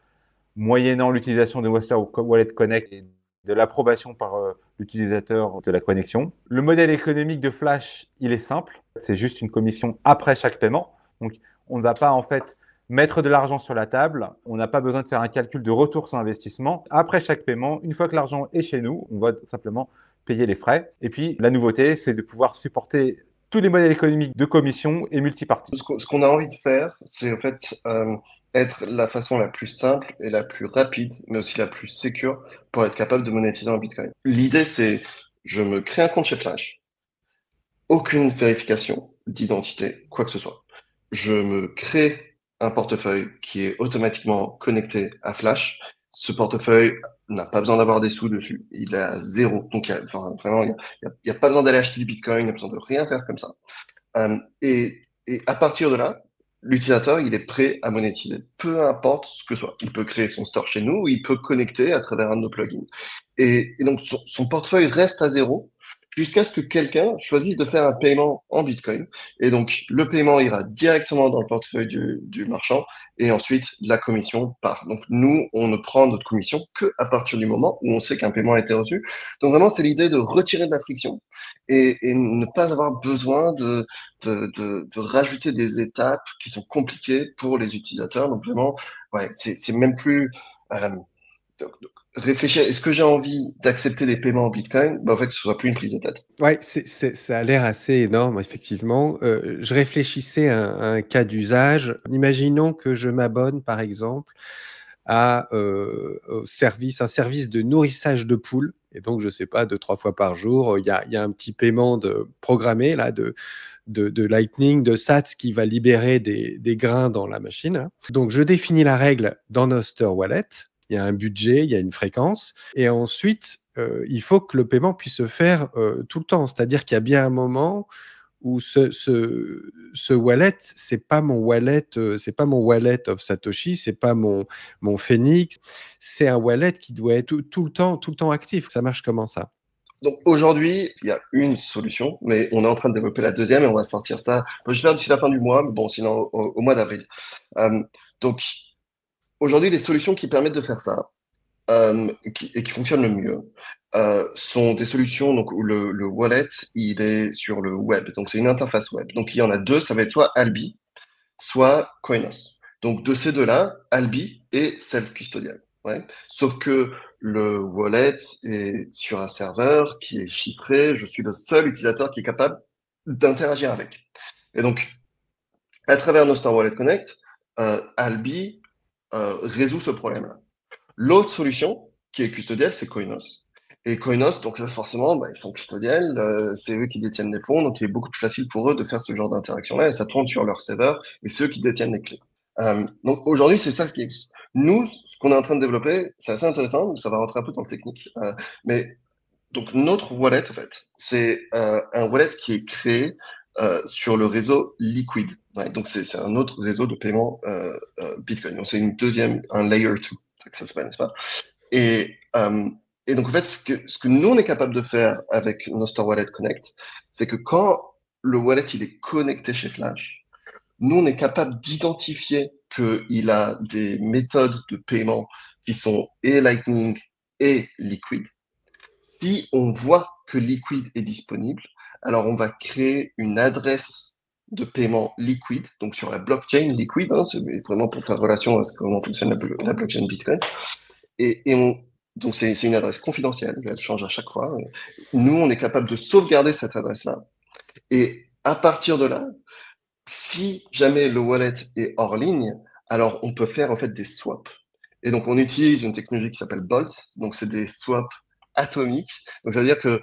moyennant l'utilisation de Nostr Wallet Connect et de l'approbation par l'utilisateur de la connexion. Le modèle économique de Flash, il est simple. C'est juste une commission après chaque paiement. Donc, on ne va pas en fait mettre de l'argent sur la table. On n'a pas besoin de faire un calcul de retour sur investissement. Après chaque paiement, une fois que l'argent est chez nous, on va simplement payer les frais. Et puis, la nouveauté, c'est de pouvoir supporter tous les modèles économiques de commission et multiparties.
Ce qu'on a envie de faire, c'est en fait être la façon la plus simple et la plus rapide, mais aussi la plus sécure pour être capable de monétiser en Bitcoin. L'idée, c'est je me crée un compte chez Flash, aucune vérification d'identité, quoi que ce soit. Je me crée un portefeuille qui est automatiquement connecté à Flash. Ce portefeuille n'a pas besoin d'avoir des sous dessus. Il est à zéro. Donc, vraiment, il n'y a pas besoin d'aller acheter du Bitcoin, il n'y a besoin de rien faire comme ça. Et à partir de là, l'utilisateur, il est prêt à monétiser, peu importe ce que soit. Il peut créer son store chez nous, il peut connecter à travers un de nos plugins. Et donc, son portefeuille reste à zéro, jusqu'à ce que quelqu'un choisisse de faire un paiement en Bitcoin. Et donc, le paiement ira directement dans le portefeuille du marchand et ensuite, la commission part. Donc, nous, on ne prend notre commission que à partir du moment où on sait qu'un paiement a été reçu. Donc, vraiment, c'est l'idée de retirer de la friction et ne pas avoir besoin de rajouter des étapes qui sont compliquées pour les utilisateurs. Donc, vraiment, ouais, c'est même plus... donc, réfléchir, est-ce que j'ai envie d'accepter des paiements en Bitcoin? En fait, ce sera plus une prise de tête.
Ouais, ça a l'air assez énorme, effectivement. Je réfléchissais à un cas d'usage. Imaginons que je m'abonne, par exemple, au service, un service de nourrissage de poules. Et donc, je ne sais pas, 2-3 fois par jour, il y a un petit paiement programmé là, de Lightning, de Sats qui va libérer des grains dans la machine. Donc, je définis la règle dans Nostr Wallet. Il y a un budget, il y a une fréquence. Et ensuite, il faut que le paiement puisse se faire tout le temps. C'est-à-dire qu'il y a bien un moment où ce wallet, c'est pas mon wallet of Satoshi, c'est pas mon Phoenix, c'est un wallet qui doit être tout le temps actif. Ça marche comment ça?
Donc aujourd'hui, il y a une solution, mais on est en train de développer la deuxième et on va sortir ça. Je vais faire d'ici la fin du mois, mais bon, sinon au mois d'avril. Donc aujourd'hui, les solutions qui permettent de faire ça et qui fonctionnent le mieux sont des solutions donc, où le wallet il est sur le web. Donc c'est une interface web. Donc il y en a deux, ça va être soit Albi, soit Coinos. Donc de ces deux-là, Albi est self-custodial. Ouais. Sauf que le wallet est sur un serveur qui est chiffré. Je suis le seul utilisateur qui est capable d'interagir avec. Et donc, à travers Nostr Wallet Connect, Albi résout ce problème-là. L'autre solution, qui est custodiale, c'est Coinos. Et Coinos, donc là, forcément, ils sont custodiels, c'est eux qui détiennent les fonds, donc il est beaucoup plus facile pour eux de faire ce genre d'interaction-là, et ça tourne sur leur serveur, et c'est eux qui détiennent les clés. Donc aujourd'hui, c'est ça ce qui existe. Nous, ce qu'on est en train de développer, c'est assez intéressant, ça va rentrer un peu dans le technique, mais donc notre wallet, en fait, c'est un wallet qui est créé sur le réseau Liquid. Ouais, donc c'est un autre réseau de paiement Bitcoin. Donc c'est un layer 2, que ça s'appelle, n'est-ce pas? Et donc en fait, ce que nous on est capable de faire avec Nostr Wallet Connect, c'est que quand le wallet il est connecté chez Flash, nous on est capable d'identifier qu'il a des méthodes de paiement qui sont et Lightning et Liquid. Si on voit que Liquid est disponible, alors on va créer une adresse de paiement Liquid, donc sur la blockchain Liquid, hein, c'est vraiment pour faire relation à comment fonctionne la blockchain Bitcoin. Donc c'est une adresse confidentielle, elle change à chaque fois. Nous, on est capable de sauvegarder cette adresse-là. Et à partir de là, si jamais le wallet est hors ligne, alors on peut faire en fait des swaps. Et donc on utilise une technologie qui s'appelle Bolt, donc c'est des swaps atomiques. Donc ça veut dire que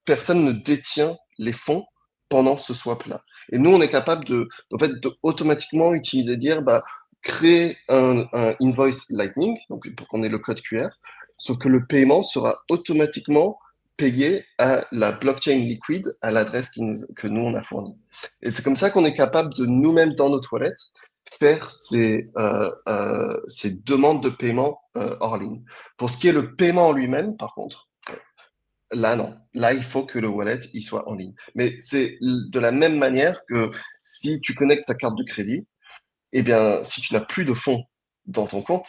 personne ne détient les fonds pendant ce swap-là. Et nous, on est capable de automatiquement utiliser, créer un invoice Lightning, donc pour qu'on ait le code QR, sauf que le paiement sera automatiquement payé à la blockchain Liquid, à l'adresse que nous, on a fournie. Et c'est comme ça qu'on est capable de nous-mêmes, dans notre wallet, faire ces demandes de paiement hors ligne. Pour ce qui est le paiement en lui-même, par contre, là, non. Là, il faut que le wallet il soit en ligne. Mais c'est de la même manière que si tu connectes ta carte de crédit, eh bien, si tu n'as plus de fonds dans ton compte,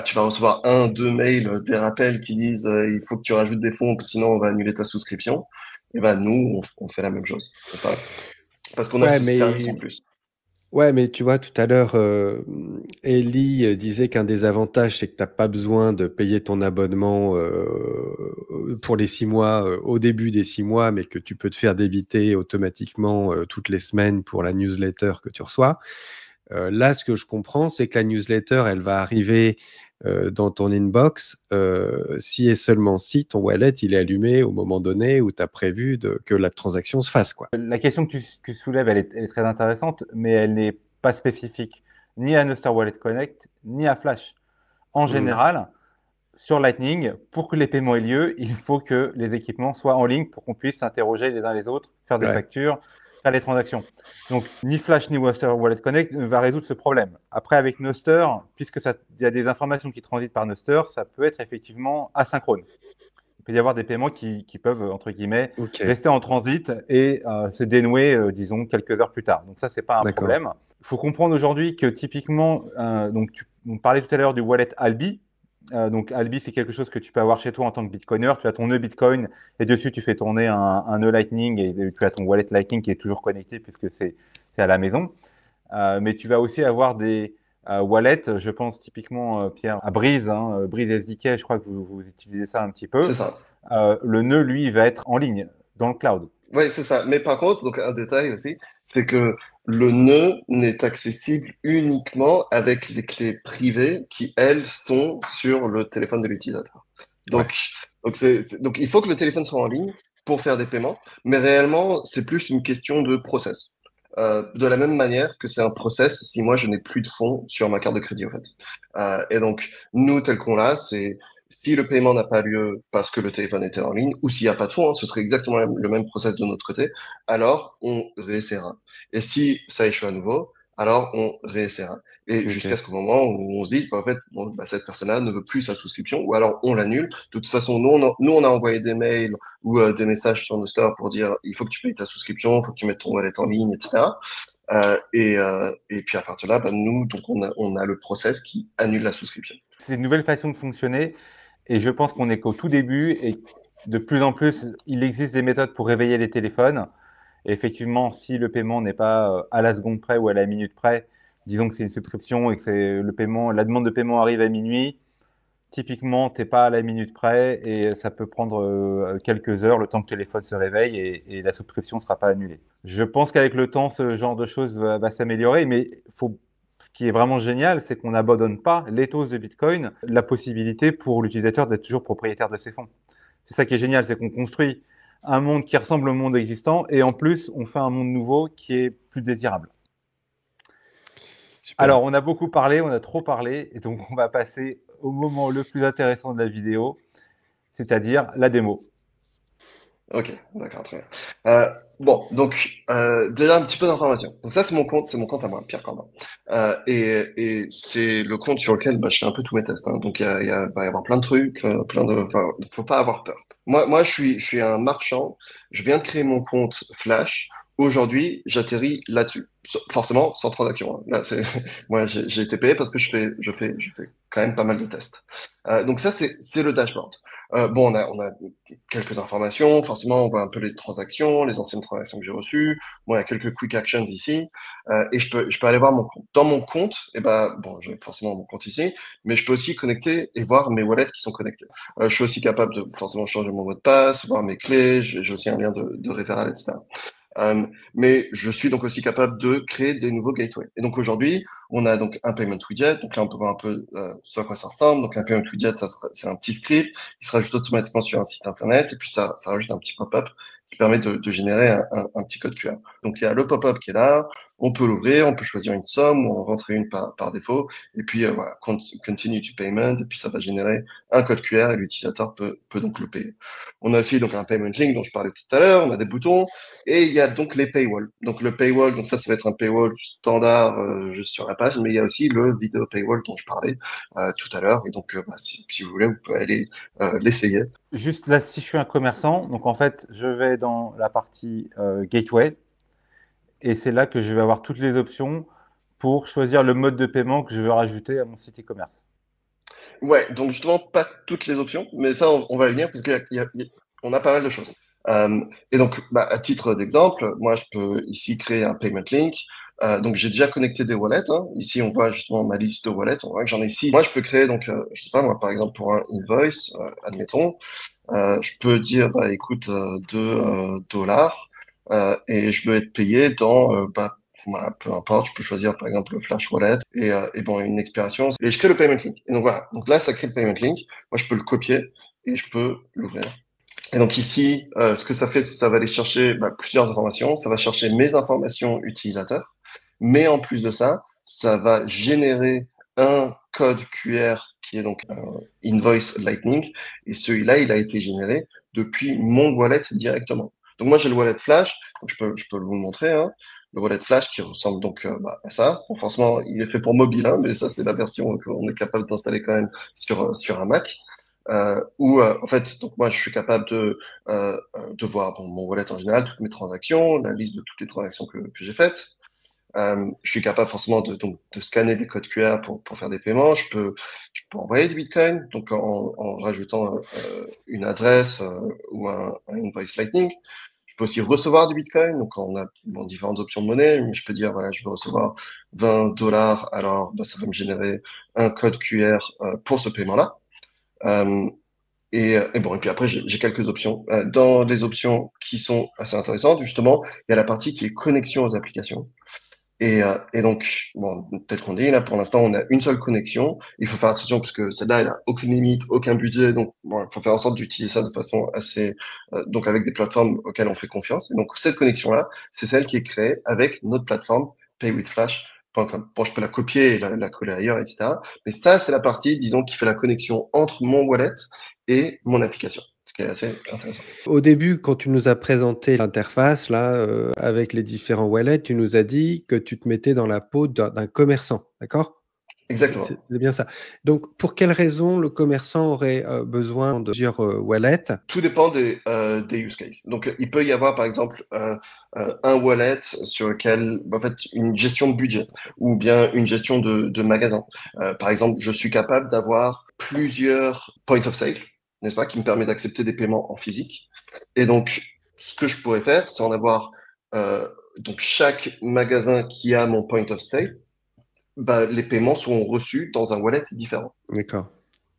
tu vas recevoir 2 mails, des rappels qui disent il faut que tu rajoutes des fonds, sinon on va annuler ta souscription. Et nous, on fait la même chose. Parce qu'on a ce service en plus.
Ouais, mais tu vois, tout à l'heure, Ellie disait qu'un des avantages, c'est que tu n'as pas besoin de payer ton abonnement pour les 6 mois, au début des 6 mois, mais que tu peux te faire débiter automatiquement toutes les semaines pour la newsletter que tu reçois. Là, ce que je comprends, c'est que la newsletter, elle va arriver dans ton inbox si et seulement si ton wallet il est allumé au moment donné où tu as prévu que la transaction se fasse, quoi.
La question que tu soulèves, elle est très intéressante, mais elle n'est pas spécifique ni à Nostr Wallet Connect, ni à Flash. En général, sur Lightning, pour que les paiements aient lieu, il faut que les équipements soient en ligne pour qu'on puisse s'interroger les uns les autres, faire des factures, faire les transactions. Donc, ni Flash ni Nostr Wallet Connect ne va résoudre ce problème. Après, avec Nostr, puisque il y a des informations qui transitent par Nostr, ça peut être effectivement asynchrone. peut y avoir des paiements qui peuvent, entre guillemets,
Ok,
rester en transit et se dénouer, disons, quelques heures plus tard. Donc ça, c'est pas un
d'accord.
problème. Il faut comprendre aujourd'hui que typiquement, on parlait tout à l'heure du wallet Albi. Donc Albi, c'est quelque chose que tu peux avoir chez toi en tant que Bitcoiner. Tu as ton nœud Bitcoin et dessus, tu fais tourner un nœud Lightning et tu as ton wallet Lightning qui est toujours connecté puisque c'est à la maison. Mais tu vas aussi avoir des wallets, je pense typiquement, Pierre, à Breeze, Breeze SDK, je crois que vous utilisez ça un petit
C'est
peu.
ça.
Le nœud, lui, il va être en ligne, dans le cloud.
Oui, c'est ça. Mais par contre, donc un détail aussi, c'est que le nœud n'est accessible uniquement avec les clés privées qui, elles, sont sur le téléphone de l'utilisateur.
Ouais.
Donc, donc, il faut que le téléphone soit en ligne pour faire des paiements, mais réellement, c'est plus une question de process. De la même manière que c'est un process si moi je n'ai plus de fonds sur ma carte de crédit, en fait. Et donc, nous, tel qu'on l'a, c'est si le paiement n'a pas lieu parce que le téléphone était en ligne, ou s'il n'y a pas de fonds, ce serait exactement le même process de notre côté, alors on réessaiera. Et si ça échoue à nouveau, alors on réessaiera. Et
Ok.
jusqu'à ce moment où on se dise, bah, en fait, bon, bah, cette personne-là ne veut plus sa souscription, ou alors on l'annule. De toute façon, nous, on a envoyé des mails ou des messages sur nos stores pour dire, il faut que tu payes ta souscription, il faut que tu mettes ton wallet en ligne, etc. Et puis à partir de là, bah, nous, donc on a le process qui annule la souscription.
C'est une nouvelle façon de fonctionner et je pense qu'on est qu'au tout début et de plus en plus, il existe des méthodes pour réveiller les téléphones. Et effectivement, si le paiement n'est pas à la seconde près ou à la minute près, disons que c'est une subscription et que c'est le paiement, la demande de paiement arrive à minuit, typiquement, tu n'es pas à la minute près et ça peut prendre quelques heures, le temps que le téléphone se réveille et la souscription ne sera pas annulée. Je pense qu'avec le temps, ce genre de choses va s'améliorer, mais ce qui est vraiment génial, c'est qu'on n'abandonne pas l'éthos de Bitcoin, la possibilité pour l'utilisateur d'être toujours propriétaire de ses fonds. C'est ça qui est génial, c'est qu'on construit un monde qui ressemble au monde existant et en plus, on fait un monde nouveau qui est plus désirable.
Super.
Alors, on a beaucoup parlé, on a trop parlé, et donc on va passer au moment le plus intéressant de la vidéo, c'est-à-dire la démo.
Ok, d'accord, très bien. Bon, donc déjà un petit peu d'informations. Donc ça, c'est mon compte à moi, Pierre Corbin. Et c'est le compte sur lequel bah, je fais un peu tous mes tests. Hein. Donc va y avoir plein de trucs, enfin, faut pas avoir peur. Moi, je suis un marchand. Je viens de créer mon compte Flash. Aujourd'hui, j'atterris là-dessus. Forcément, sans transaction. Hein. Là, c'est moi, j'ai été payé parce que je fais quand même pas mal de tests. Donc ça, c'est le dashboard. Bon, on a quelques informations. Forcément, on voit un peu les transactions, les anciennes transactions que j'ai reçues. Bon, il y a quelques quick actions ici. Et je peux aller voir mon compte. Dans mon compte, et ben, bon, j'ai forcément mon compte ici, mais je peux aussi connecter et voir mes wallets qui sont connectés. Je suis aussi capable de forcément changer mon mot de passe, voir mes clés. J'ai aussi un lien de référent, etc. Mais je suis donc aussi capable de créer des nouveaux gateways. Et donc aujourd'hui, on a donc un payment widget. Donc là, on peut voir un peu ce à quoi ça ressemble. Donc un payment widget, c'est un petit script qui se rajoute automatiquement sur un site internet. Et puis ça rajoute un petit pop-up qui permet de générer un petit code QR. Donc il y a le pop-up qui est là. On peut l'ouvrir, on peut choisir une somme ou en rentrer une par défaut. Et puis voilà, continue to payment. Et puis ça va générer un code QR et l'utilisateur peut donc le payer. On a aussi donc un payment link dont je parlais tout à l'heure. On a des boutons. Et il y a donc les paywalls. Donc le paywall, donc ça va être un paywall standard juste sur la page, mais il y a aussi le vidéo paywall dont je parlais tout à l'heure. Et donc bah, si vous voulez, vous pouvez aller l'essayer.
Juste là, si je suis un commerçant, donc en fait, je vais dans la partie gateway et c'est là que je vais avoir toutes les options pour choisir le mode de paiement que je veux rajouter à mon site e-commerce.
Ouais, donc justement, pas toutes les options, mais ça, on va y venir parce qu'on a pas mal de choses. Et donc, bah, à titre d'exemple, moi, je peux ici créer un payment link. Donc, j'ai déjà connecté des wallets. Hein. Ici, on voit justement ma liste de wallets. On voit que j'en ai 6. Moi, je peux créer, donc, je sais pas, moi, par exemple, pour un invoice, admettons, je peux dire, bah, écoute, 2 dollars, et je veux être payé dans, bah, voilà, peu importe, je peux choisir par exemple le Flash Wallet et bon, une expiration. Et je crée le payment link. Et donc voilà, donc là, ça crée le payment link. Moi, je peux le copier et je peux l'ouvrir. Et donc ici, ce que ça fait, c'est que ça va aller chercher bah, plusieurs informations. Ça va chercher mes informations utilisateurs. Mais en plus de ça, ça va générer un code QR qui est donc un invoice Lightning. Et celui-là, il a été généré depuis mon wallet directement. Donc moi, j'ai le wallet Flash. Donc je peux vous le montrer. Hein. Le wallet Flash qui ressemble donc bah, à ça. Bon, forcément, il est fait pour mobile, hein, mais ça, c'est la version qu'on est capable d'installer quand même sur un Mac. où en fait, donc moi, je suis capable de voir mon wallet en général, toutes mes transactions, la liste de toutes les transactions que j'ai faites. Je suis capable forcément de scanner des codes QR pour faire des paiements. Je peux envoyer du Bitcoin, donc en rajoutant une adresse ou un invoice Lightning. Je peux aussi recevoir du Bitcoin, donc on a différentes options de monnaie. Mais je peux dire, voilà, je veux recevoir $20, alors bah, ça va me générer un code QR pour ce paiement-là. Et bon, et puis après, j'ai quelques options. Dans les options qui sont assez intéressantes, justement, il y a la partie qui est connexion aux applications. Et donc, bon, tel qu'on dit, là, pour l'instant, on a une seule connexion. Il faut faire attention parce que celle-là, elle a aucune limite, aucun budget. Donc, bon, il faut faire en sorte d'utiliser ça de façon assez, donc avec des plateformes auxquelles on fait confiance. Et donc, cette connexion-là, c'est celle qui est créée avec notre plateforme paywithflash.com. Bon, je peux la copier et la coller ailleurs, etc. Mais ça, c'est la partie, disons, qui fait la connexion entre mon wallet et mon application. Ce qui est assez intéressant.
Au début, quand tu nous as présenté l'interface là, avec les différents wallets, tu nous as dit que tu te mettais dans la peau d'un commerçant, d'accord?
Exactement.
C'est bien ça. Donc, pour quelle raison le commerçant aurait besoin de plusieurs wallets?
Tout dépend des use cases. Donc, il peut y avoir, par exemple, un wallet sur lequel, en fait, une gestion de budget ou bien une gestion de magasin. Par exemple, je suis capable d'avoir plusieurs point of sale, n'est-ce pas, qui me permet d'accepter des paiements en physique. Et donc, ce que je pourrais faire, c'est en avoir donc chaque magasin qui a mon point of sale, bah, les paiements seront reçus dans un wallet différent.
D'accord.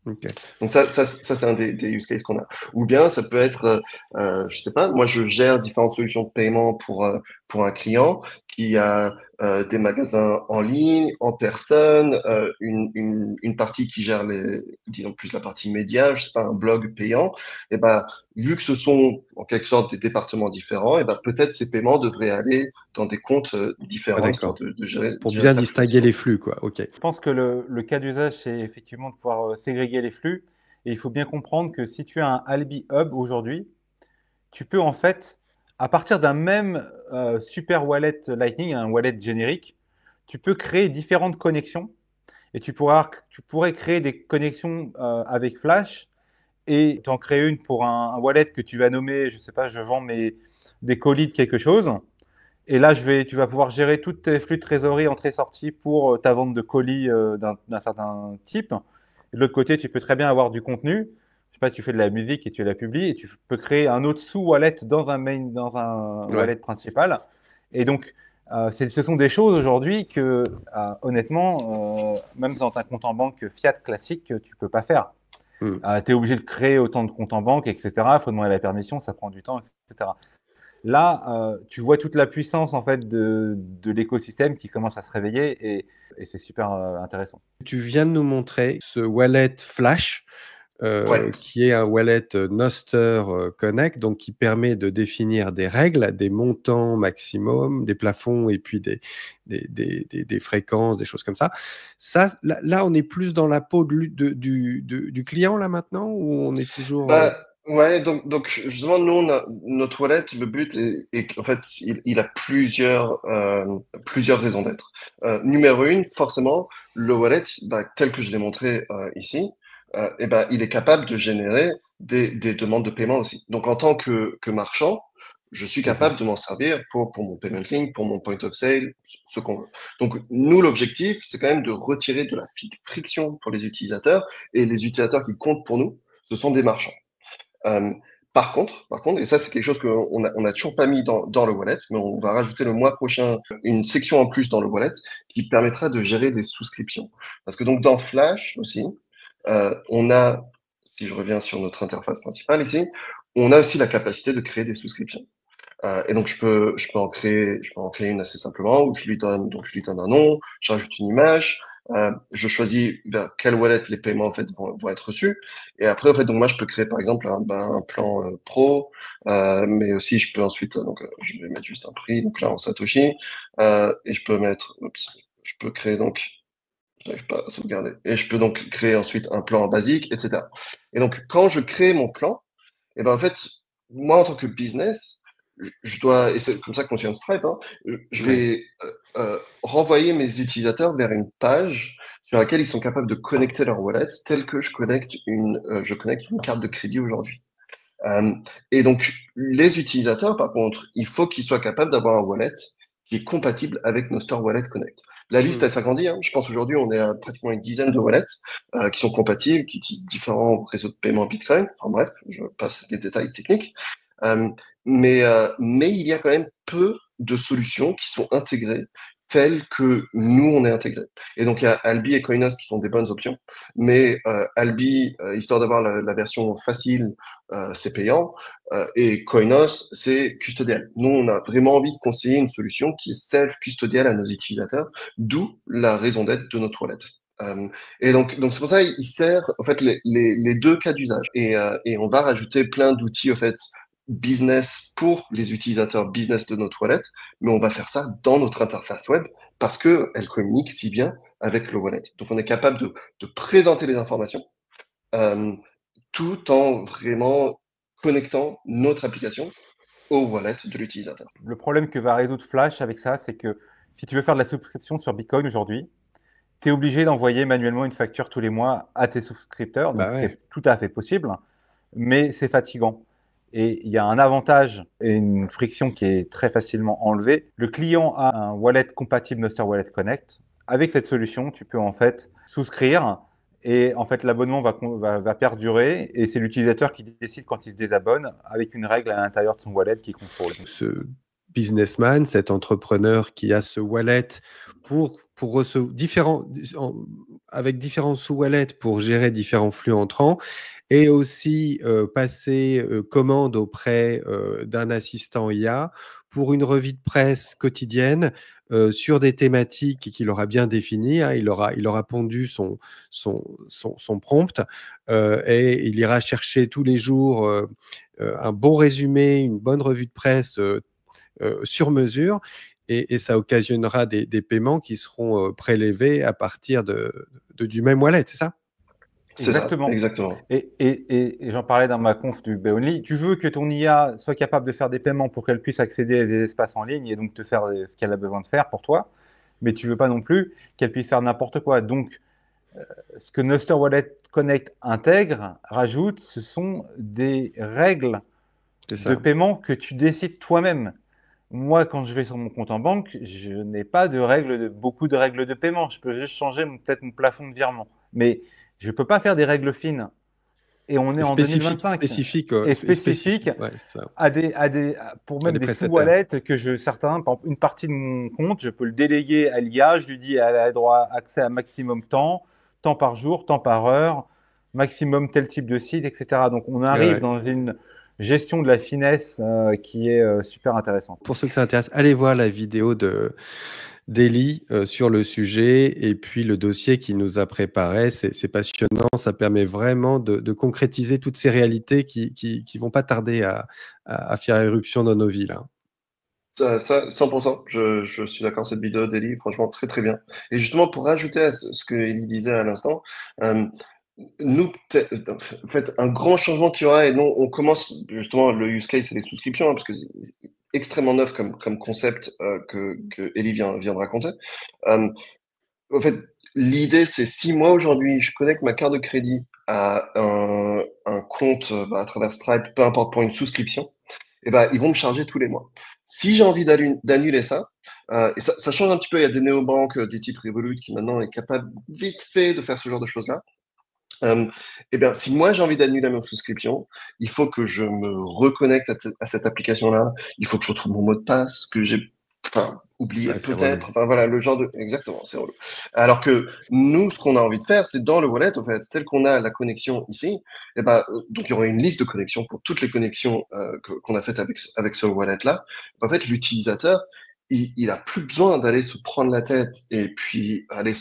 Ok.
Donc ça c'est un des use cases qu'on a. Ou bien ça peut être, je sais pas, moi je gère différentes solutions de paiement pour un client qui a des magasins en ligne, en personne, une partie qui gère disons plus la partie média, je sais pas, un blog payant. Et ben vu que ce sont en quelque sorte des départements différents, et ben peut-être ces paiements devraient aller dans des comptes
Ah,
différents histoire
d'accord.
de gérer,
Pour
gérer
bien
ça
distinguer
plus.
les flux, quoi. Ok.
Je pense que le cas d'usage, c'est effectivement de pouvoir ségréguer les flux. Et il faut bien comprendre que si tu as un Albi Hub aujourd'hui, tu peux en fait, à partir d'un même super wallet Lightning, un wallet générique, tu peux créer différentes connexions et tu pourrais créer des connexions avec Flash et t'en créer une pour un wallet que tu vas nommer, je ne sais pas, je vends des colis de quelque chose. Et là, tu vas pouvoir gérer tous tes flux de trésorerie entrée-sortie pour ta vente de colis d'un certain type. Et de l'autre côté, tu peux très bien avoir du contenu. Je sais pas, tu fais de la musique et tu la publies et tu peux créer un autre sous-wallet dans un
Ouais.
wallet principal. Et donc, ce sont des choses aujourd'hui que, honnêtement, même dans un compte en banque fiat classique, tu peux pas faire.
Mm.
Tu es obligé de créer autant de comptes en banque, etc. Il faut demander la permission, ça prend du temps, etc. Là, tu vois toute la puissance en fait de l'écosystème qui commence à se réveiller et c'est super intéressant.
Tu viens de nous montrer ce wallet Flash,
Ouais.
qui est un wallet Noster Connect, donc qui permet de définir des règles, des montants maximum, des plafonds et puis des fréquences, des choses comme ça. Ça, là, on est plus dans la peau du client là maintenant, ou on est toujours
Bah, ouais, donc justement, nous, notre wallet, le but est qu'en fait, il a plusieurs raisons d'être. Numéro une, forcément, le wallet, bah, tel que je l'ai montré ici, et ben il est capable de générer des demandes de paiement aussi. Donc, en tant que marchand, je suis
Mhm.
capable de m'en servir pour mon payment link, pour mon point of sale, ce qu'on veut. Donc, nous, l'objectif, c'est quand même de retirer de la friction pour les utilisateurs, et les utilisateurs qui comptent pour nous, ce sont des marchands. Euh, par contre, et ça c'est quelque chose qu'on a toujours pas mis dans le wallet, mais on va rajouter le mois prochain une section en plus dans le wallet qui permettra de gérer les souscriptions. Parce que donc dans Flash aussi, on a, si je reviens sur notre interface principale ici, on a aussi la capacité de créer des souscriptions. Et donc je peux en créer une assez simplement où je lui donne un nom, je rajoute une image, je choisis vers quel wallet les paiements en fait vont être reçus. Et après en fait donc moi je peux créer par exemple un plan pro, mais aussi je peux ensuite je vais mettre juste un prix donc là en Satoshi et je peux je peux créer donc j'arrive pas à sauvegarder et je peux donc créer ensuite un plan basique etc. Et donc quand je crée mon plan et ben en fait, moi en tant que business, je dois, et c'est comme ça qu'on fonctionne Stripe, hein, je
Ouais.
vais renvoyer mes utilisateurs vers une page sur laquelle ils sont capables de connecter leur wallet, tel que je connecte une carte de crédit aujourd'hui. Et donc, les utilisateurs, par contre, il faut qu'ils soient capables d'avoir un wallet qui est compatible avec Nostr Wallet Connect. La liste, elle s'agrandit. Je pense aujourd'hui, on est à pratiquement une dizaine de wallets qui sont compatibles, qui utilisent différents réseaux de paiement Bitcoin. Enfin bref, je passe les détails techniques. Mais il y a quand même peu de solutions qui sont intégrées telles que nous, on est intégrés. Et donc, il y a Alby et Coinos qui sont des bonnes options. Mais Alby, histoire d'avoir la version facile, c'est payant. Et Coinos, c'est custodial. Nous, on a vraiment envie de conseiller une solution qui est self-custodiale à nos utilisateurs, d'où la raison d'être de notre wallet. Et donc c'est pour ça qu'il sert en fait les deux cas d'usage. Et on va rajouter plein d'outils en fait business pour les utilisateurs business de notre wallet, mais on va faire ça dans notre interface web parce que elle communique si bien avec le wallet. Donc on est capable de présenter les informations tout en vraiment connectant notre application au wallet de l'utilisateur.
Le problème que va résoudre Flash avec ça, c'est que si tu veux faire de la souscription sur Bitcoin aujourd'hui, tu es obligé d'envoyer manuellement une facture tous les mois à tes souscripteurs. Donc, c'est tout à fait possible, mais c'est fatigant. Et il y a un avantage et une friction qui est très facilement enlevée. Le client a un wallet compatible Nostr Wallet Connect. Avec cette solution, tu peux en fait souscrire et en fait l'abonnement va perdurer et c'est l'utilisateur qui décide quand il se désabonne avec une règle à l'intérieur de son wallet qui contrôle.
Ce businessman, cet entrepreneur qui a ce wallet pour recevoir avec différents sous-wallets pour gérer différents flux entrants et aussi passer commande auprès d'un assistant IA pour une revue de presse quotidienne sur des thématiques qu'il aura bien définies. Il aura pondu son prompt et il ira chercher tous les jours un bon résumé, une bonne revue de presse sur mesure. Et ça occasionnera des paiements qui seront prélevés à partir du même wallet, c'est ça?
Exactement. Et j'en parlais dans ma conf du Beonly. Tu veux que ton IA soit capable de faire des paiements pour qu'elle puisse accéder à des espaces en ligne et donc te faire ce qu'elle a besoin de faire pour toi, mais tu veux pas non plus qu'elle puisse faire n'importe quoi. Donc, ce que Nostr Wallet Connect intègre, rajoute, ce sont des règles de paiement que tu décides toi-même. Moi, quand je vais sur mon compte en banque, je n'ai pas beaucoup de règles de paiement. Je peux juste changer peut-être mon plafond de virement. Mais je ne peux pas faire des règles fines. Et on est en 2025.
Spécifique.
Ouais, pour même des sous-wallets que certains, par exemple, une partie de mon compte, je peux le déléguer à l'IA. Je lui dis, elle a droit accès à maximum temps par jour, temps par heure, maximum tel type de site, etc. Donc, on arrive dans une gestion de la finesse qui est super intéressante.
Pour ceux que ça intéresse, allez voir la vidéo d'Eli sur le sujet et puis le dossier qu'il nous a préparé. C'est passionnant, ça permet vraiment de concrétiser toutes ces réalités qui vont pas tarder à faire éruption dans nos villes.
Ça, 100%, je suis d'accord, cette vidéo d'Eli, franchement, très très bien. Et justement, pour rajouter à ce que Eli disait à l'instant, nous, en fait, un grand changement qu'il y aura, et non, on commence justement, le use case, c'est les souscriptions, parce que c'est extrêmement neuf comme concept que Eli vient de raconter. En fait, l'idée, c'est si moi aujourd'hui, je connecte ma carte de crédit à un compte à travers Stripe, peu importe, pour une souscription, et ils vont me charger tous les mois. Si j'ai envie d'annuler ça, et ça change un petit peu, il y a des néobanques du type Revolut qui maintenant est capable vite fait de faire ce genre de choses-là. Si moi j'ai envie d'annuler ma souscription, il faut que je me reconnecte à cette application-là, il faut que je retrouve mon mot de passe, que j'ai oublié peut-être, voilà, le genre de... Exactement, c'est relou. Alors que nous, ce qu'on a envie de faire, c'est dans le wallet, en fait, tel qu'on a la connexion ici, donc il y aura une liste de connexions pour toutes les connexions qu'on a faites avec ce wallet-là. En fait, l'utilisateur, il a plus besoin d'aller se prendre la tête et puis aller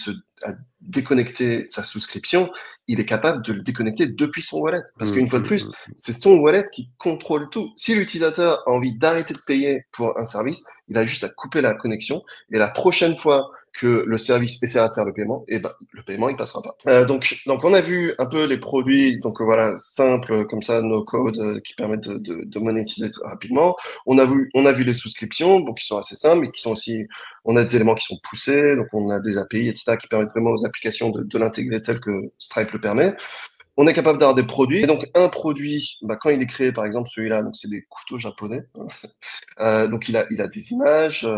à déconnecter sa souscription. Il est capable de le déconnecter depuis son wallet. Parce qu'une fois de plus, c'est son wallet qui contrôle tout. Si l'utilisateur a envie d'arrêter de payer pour un service, il a juste à couper la connexion. Et la prochaine fois que le service essaiera de faire le paiement, et ben le paiement il passera pas. Donc on a vu un peu les produits donc voilà simples comme ça no code qui permettent de monétiser très rapidement. On a vu les souscriptions donc qui sont assez simples mais qui sont aussi on a des éléments qui sont poussés donc on a des API etc qui permettent vraiment aux applications de l'intégrer tel que Stripe le permet. On est capable d'avoir des produits. Et donc, un produit, bah, quand il est créé, par exemple, celui-là, donc c'est des couteaux japonais. Donc, il a des images,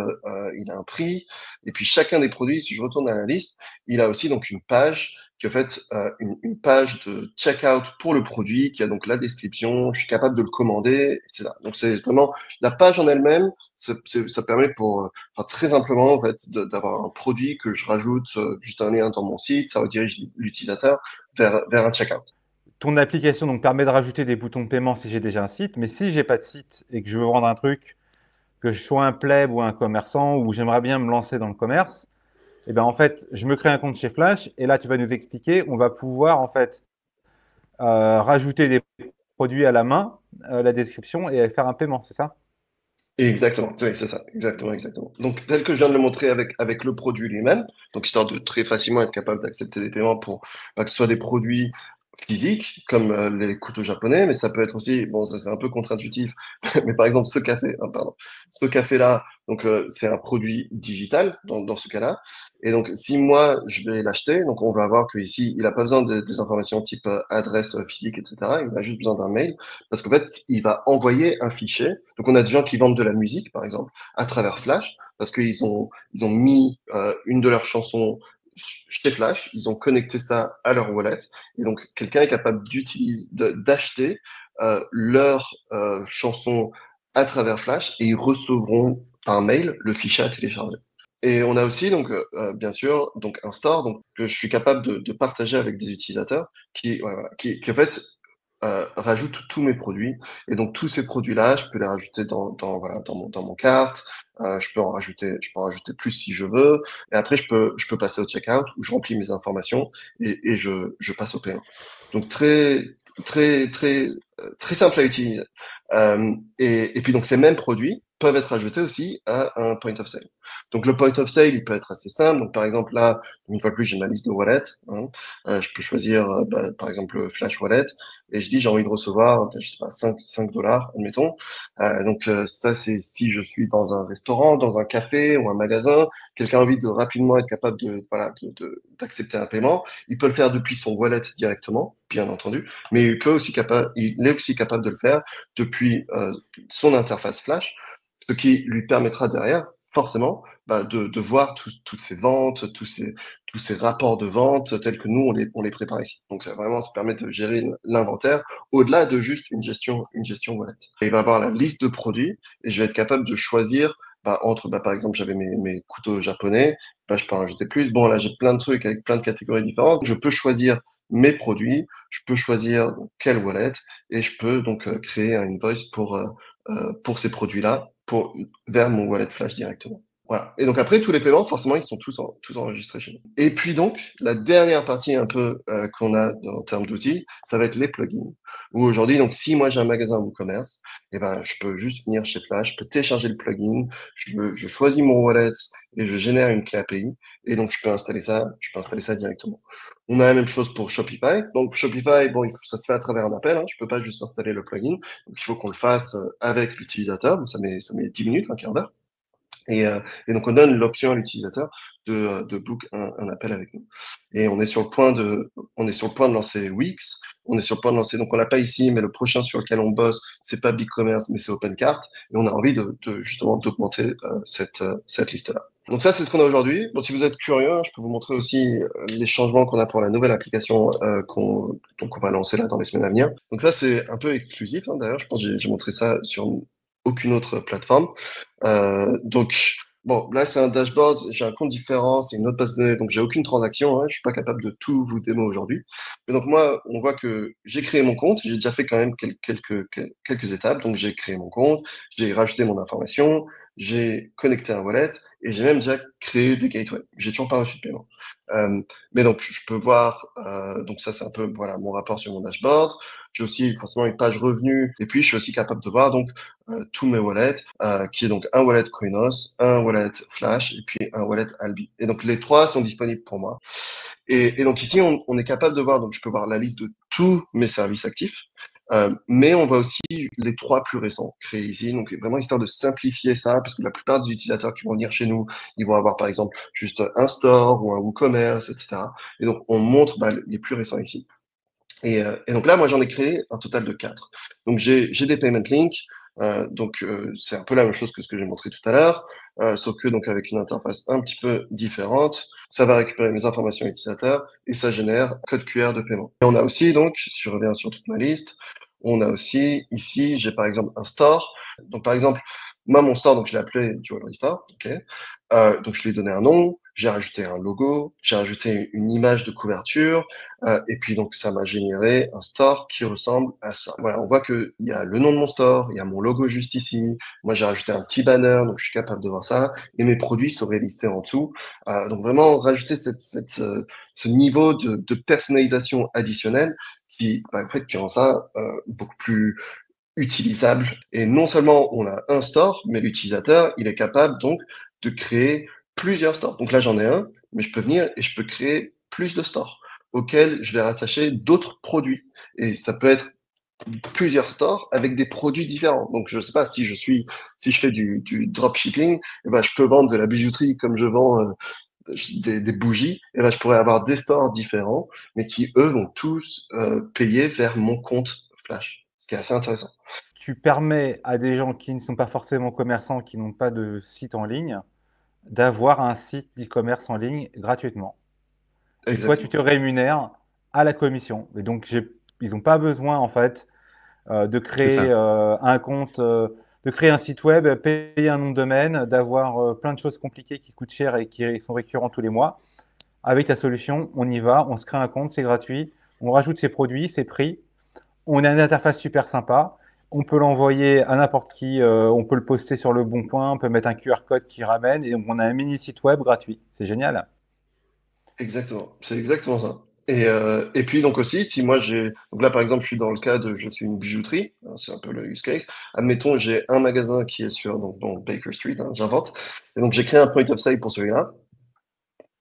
il a un prix. Et puis, chacun des produits, si je retourne à la liste, il a aussi donc une page qui est en fait une page de checkout pour le produit, qui a donc la description, je suis capable de le commander, etc. Donc, c'est vraiment la page en elle-même, ça permet pour, enfin, très simplement, en fait, d'avoir un produit que je rajoute juste un lien dans mon site, ça redirige l'utilisateur vers un checkout.
Ton application donc, permet de rajouter des boutons de paiement si j'ai déjà un site, mais si j'ai pas de site et que je veux vendre un truc, que je sois un pleb ou un commerçant ou j'aimerais bien me lancer dans le commerce, et ben en fait, je me crée un compte chez Flash et là, tu vas nous expliquer, on va pouvoir en fait rajouter des produits à la main, la description et faire un paiement, c'est ça?
Exactement, oui, c'est ça, exactement, exactement. Donc, tel que je viens de le montrer avec le produit lui-même, donc histoire de très facilement être capable d'accepter des paiements pour que ce soit des produits physiques, comme les couteaux japonais, mais ça peut être aussi, bon, ça c'est un peu contre-intuitif, mais par exemple ce café, pardon, ce café-là, donc c'est un produit digital dans ce cas-là, et donc si moi je vais l'acheter, donc on va voir que ici il a pas besoin des informations type adresse physique, etc. Il a juste besoin d'un mail, parce qu'en fait il va envoyer un fichier. Donc on a des gens qui vendent de la musique, par exemple, à travers Flash, parce ils ont mis une de leurs chansons chez Flash, ils ont connecté ça à leur wallet, et donc quelqu'un est capable d'acheter leur chanson à travers Flash, et ils recevront par mail le fichier à télécharger. Et on a aussi donc bien sûr donc un store donc que je suis capable de partager avec des utilisateurs qui en fait rajoute tous mes produits. Et donc tous ces produits-là, je peux les rajouter voilà, dans mon carte. Je peux en rajouter plus si je veux. Et après, je peux passer au checkout où je remplis mes informations et je passe au paiement. Donc très simple à utiliser. Et puis donc ces mêmes produits peuvent être ajoutés aussi à un point of sale. Donc le point of sale, il peut être assez simple. Donc par exemple là, une fois de plus, j'ai ma liste de wallets. Hein. Je peux choisir par exemple Flash Wallet et je dis j'ai envie de recevoir, je sais pas, 5 dollars, admettons. Donc ça, c'est si je suis dans un restaurant, dans un café ou un magasin, quelqu'un a envie de rapidement être capable d'accepter un paiement, il peut le faire depuis son wallet directement, bien entendu, mais il est aussi capable de le faire depuis son interface Flash, ce qui lui permettra derrière, forcément, de voir toutes ces ventes, tous ces rapports de vente tels que nous, on les prépare ici. Donc, ça permet de gérer l'inventaire au-delà de juste une gestion wallet. Et il va avoir la liste de produits et je vais être capable de choisir par exemple, j'avais mes couteaux japonais, je peux en rajouter plus. Bon, là, j'ai plein de trucs avec plein de catégories différentes. Je peux choisir mes produits, je peux choisir quelle wallet et je peux donc créer un invoice pour ces produits-là vers mon wallet Flash directement. Voilà. Et donc après, tous les paiements, forcément, ils sont tous enregistrés chez nous. Et puis donc, la dernière partie un peu qu'on a en termes d'outils, ça va être les plugins. Où aujourd'hui, donc si moi j'ai un magasin WooCommerce, eh ben, je peux juste venir chez Flash, je peux télécharger le plugin, je choisis mon wallet et je génère une clé API. Et donc, je peux installer ça directement. On a la même chose pour Shopify. Donc, Shopify, bon, ça se fait à travers un appel. Hein. Je peux pas juste installer le plugin. Donc, il faut qu'on le fasse avec l'utilisateur. Donc, ça met 10 minutes, un quart d'heure. Et donc, on donne l'option à l'utilisateur de book un appel avec nous. Et on est sur le point de lancer Wix. On est sur le point de lancer, donc on l'a pas ici, mais le prochain sur lequel on bosse, c'est pas BigCommerce, mais c'est OpenCart. Et on a envie justement d'augmenter cette liste-là. Donc ça, c'est ce qu'on a aujourd'hui. Bon, si vous êtes curieux, je peux vous montrer aussi les changements qu'on a pour la nouvelle application qu'on va lancer là dans les semaines à venir. Donc ça, c'est un peu exclusif. Hein, d'ailleurs, je pense que j'ai montré ça sur aucune autre plateforme. Donc, bon, là, c'est un dashboard, j'ai un compte différent, c'est une autre base de données, donc j'ai aucune transaction, hein, je suis pas capable de tout vous démo aujourd'hui. Mais donc, moi, on voit que j'ai créé mon compte, j'ai déjà fait quand même quelques étapes, donc j'ai créé mon compte, j'ai rajouté mon information, j'ai connecté un wallet et j'ai même déjà créé des gateways. J'ai toujours pas reçu de paiement. Mais donc, je peux voir, donc ça, c'est un peu, voilà, mon rapport sur mon dashboard. J'ai aussi forcément une page revenus et puis je suis aussi capable de voir donc tous mes wallets, qui est donc un wallet Coinos, un wallet Flash et puis un wallet Albi. Et donc, les trois sont disponibles pour moi. Et donc ici, on est capable de voir, donc je peux voir la liste de tous mes services actifs, mais on voit aussi les trois plus récents créés ici. Donc vraiment histoire de simplifier ça, parce que la plupart des utilisateurs qui vont venir chez nous, ils vont avoir par exemple juste un store ou un WooCommerce, etc. Et donc on montre les plus récents ici. Et donc là, moi, j'en ai créé un total de 4. Donc j'ai des payment links. C'est un peu la même chose que ce que j'ai montré tout à l'heure, sauf que donc avec une interface un petit peu différente, ça va récupérer mes informations utilisateurs et ça génère un code QR de paiement. Et on a aussi donc, si je reviens sur toute ma liste, on a aussi ici, j'ai par exemple un store. Donc par exemple, moi mon store, donc je l'ai appelé Jewelry Store, ok. Donc je lui ai donné un nom, j'ai rajouté un logo, j'ai rajouté une image de couverture. Et puis donc ça m'a généré un store qui ressemble à ça. Voilà, on voit que il y a le nom de mon store, il y a mon logo juste ici. Moi j'ai rajouté un petit banner, donc je suis capable de voir ça. Et mes produits seraient listés en dessous. Donc vraiment rajouter ce niveau de personnalisation additionnelle en fait, qui rend ça beaucoup plus utilisable. Et non seulement on a un store, mais l'utilisateur il est capable donc de créer plusieurs stores. Donc là j'en ai un, mais je peux venir et je peux créer plus de stores auxquels je vais rattacher d'autres produits. Et ça peut être plusieurs stores avec des produits différents. Donc, je sais pas, si je fais du dropshipping, eh ben, je peux vendre de la bijouterie comme je vends des bougies, eh ben, je pourrais avoir des stores différents, mais qui, eux, vont tous payer vers mon compte Flash, ce qui est assez intéressant.
Tu permets à des gens qui ne sont pas forcément commerçants, qui n'ont pas de site en ligne, d'avoir un site d'e-commerce en ligne gratuitement. Et toi, tu te
Exactement.
rémunères à la commission. Et donc, ils n'ont pas besoin, en fait, de
C'est
créer
ça.
un compte, de créer un site web, payer un nom de domaine, d'avoir plein de choses compliquées qui coûtent cher et qui sont récurrents tous les mois. Avec ta solution, on y va, on se crée un compte, c'est gratuit, on rajoute ses produits, ses prix, on a une interface super sympa, on peut l'envoyer à n'importe qui, on peut le poster sur le bon coin, on peut mettre un QR code qui ramène et donc on a un mini site web gratuit. C'est génial.
Exactement. C'est exactement ça. Et puis donc aussi, si moi donc là par exemple, je suis dans le cas de, je suis une bijouterie, hein, c'est un peu le use case. Admettons, j'ai un magasin qui est sur donc Baker Street, hein, j'invente, et donc j'ai créé un point of sale pour celui-là.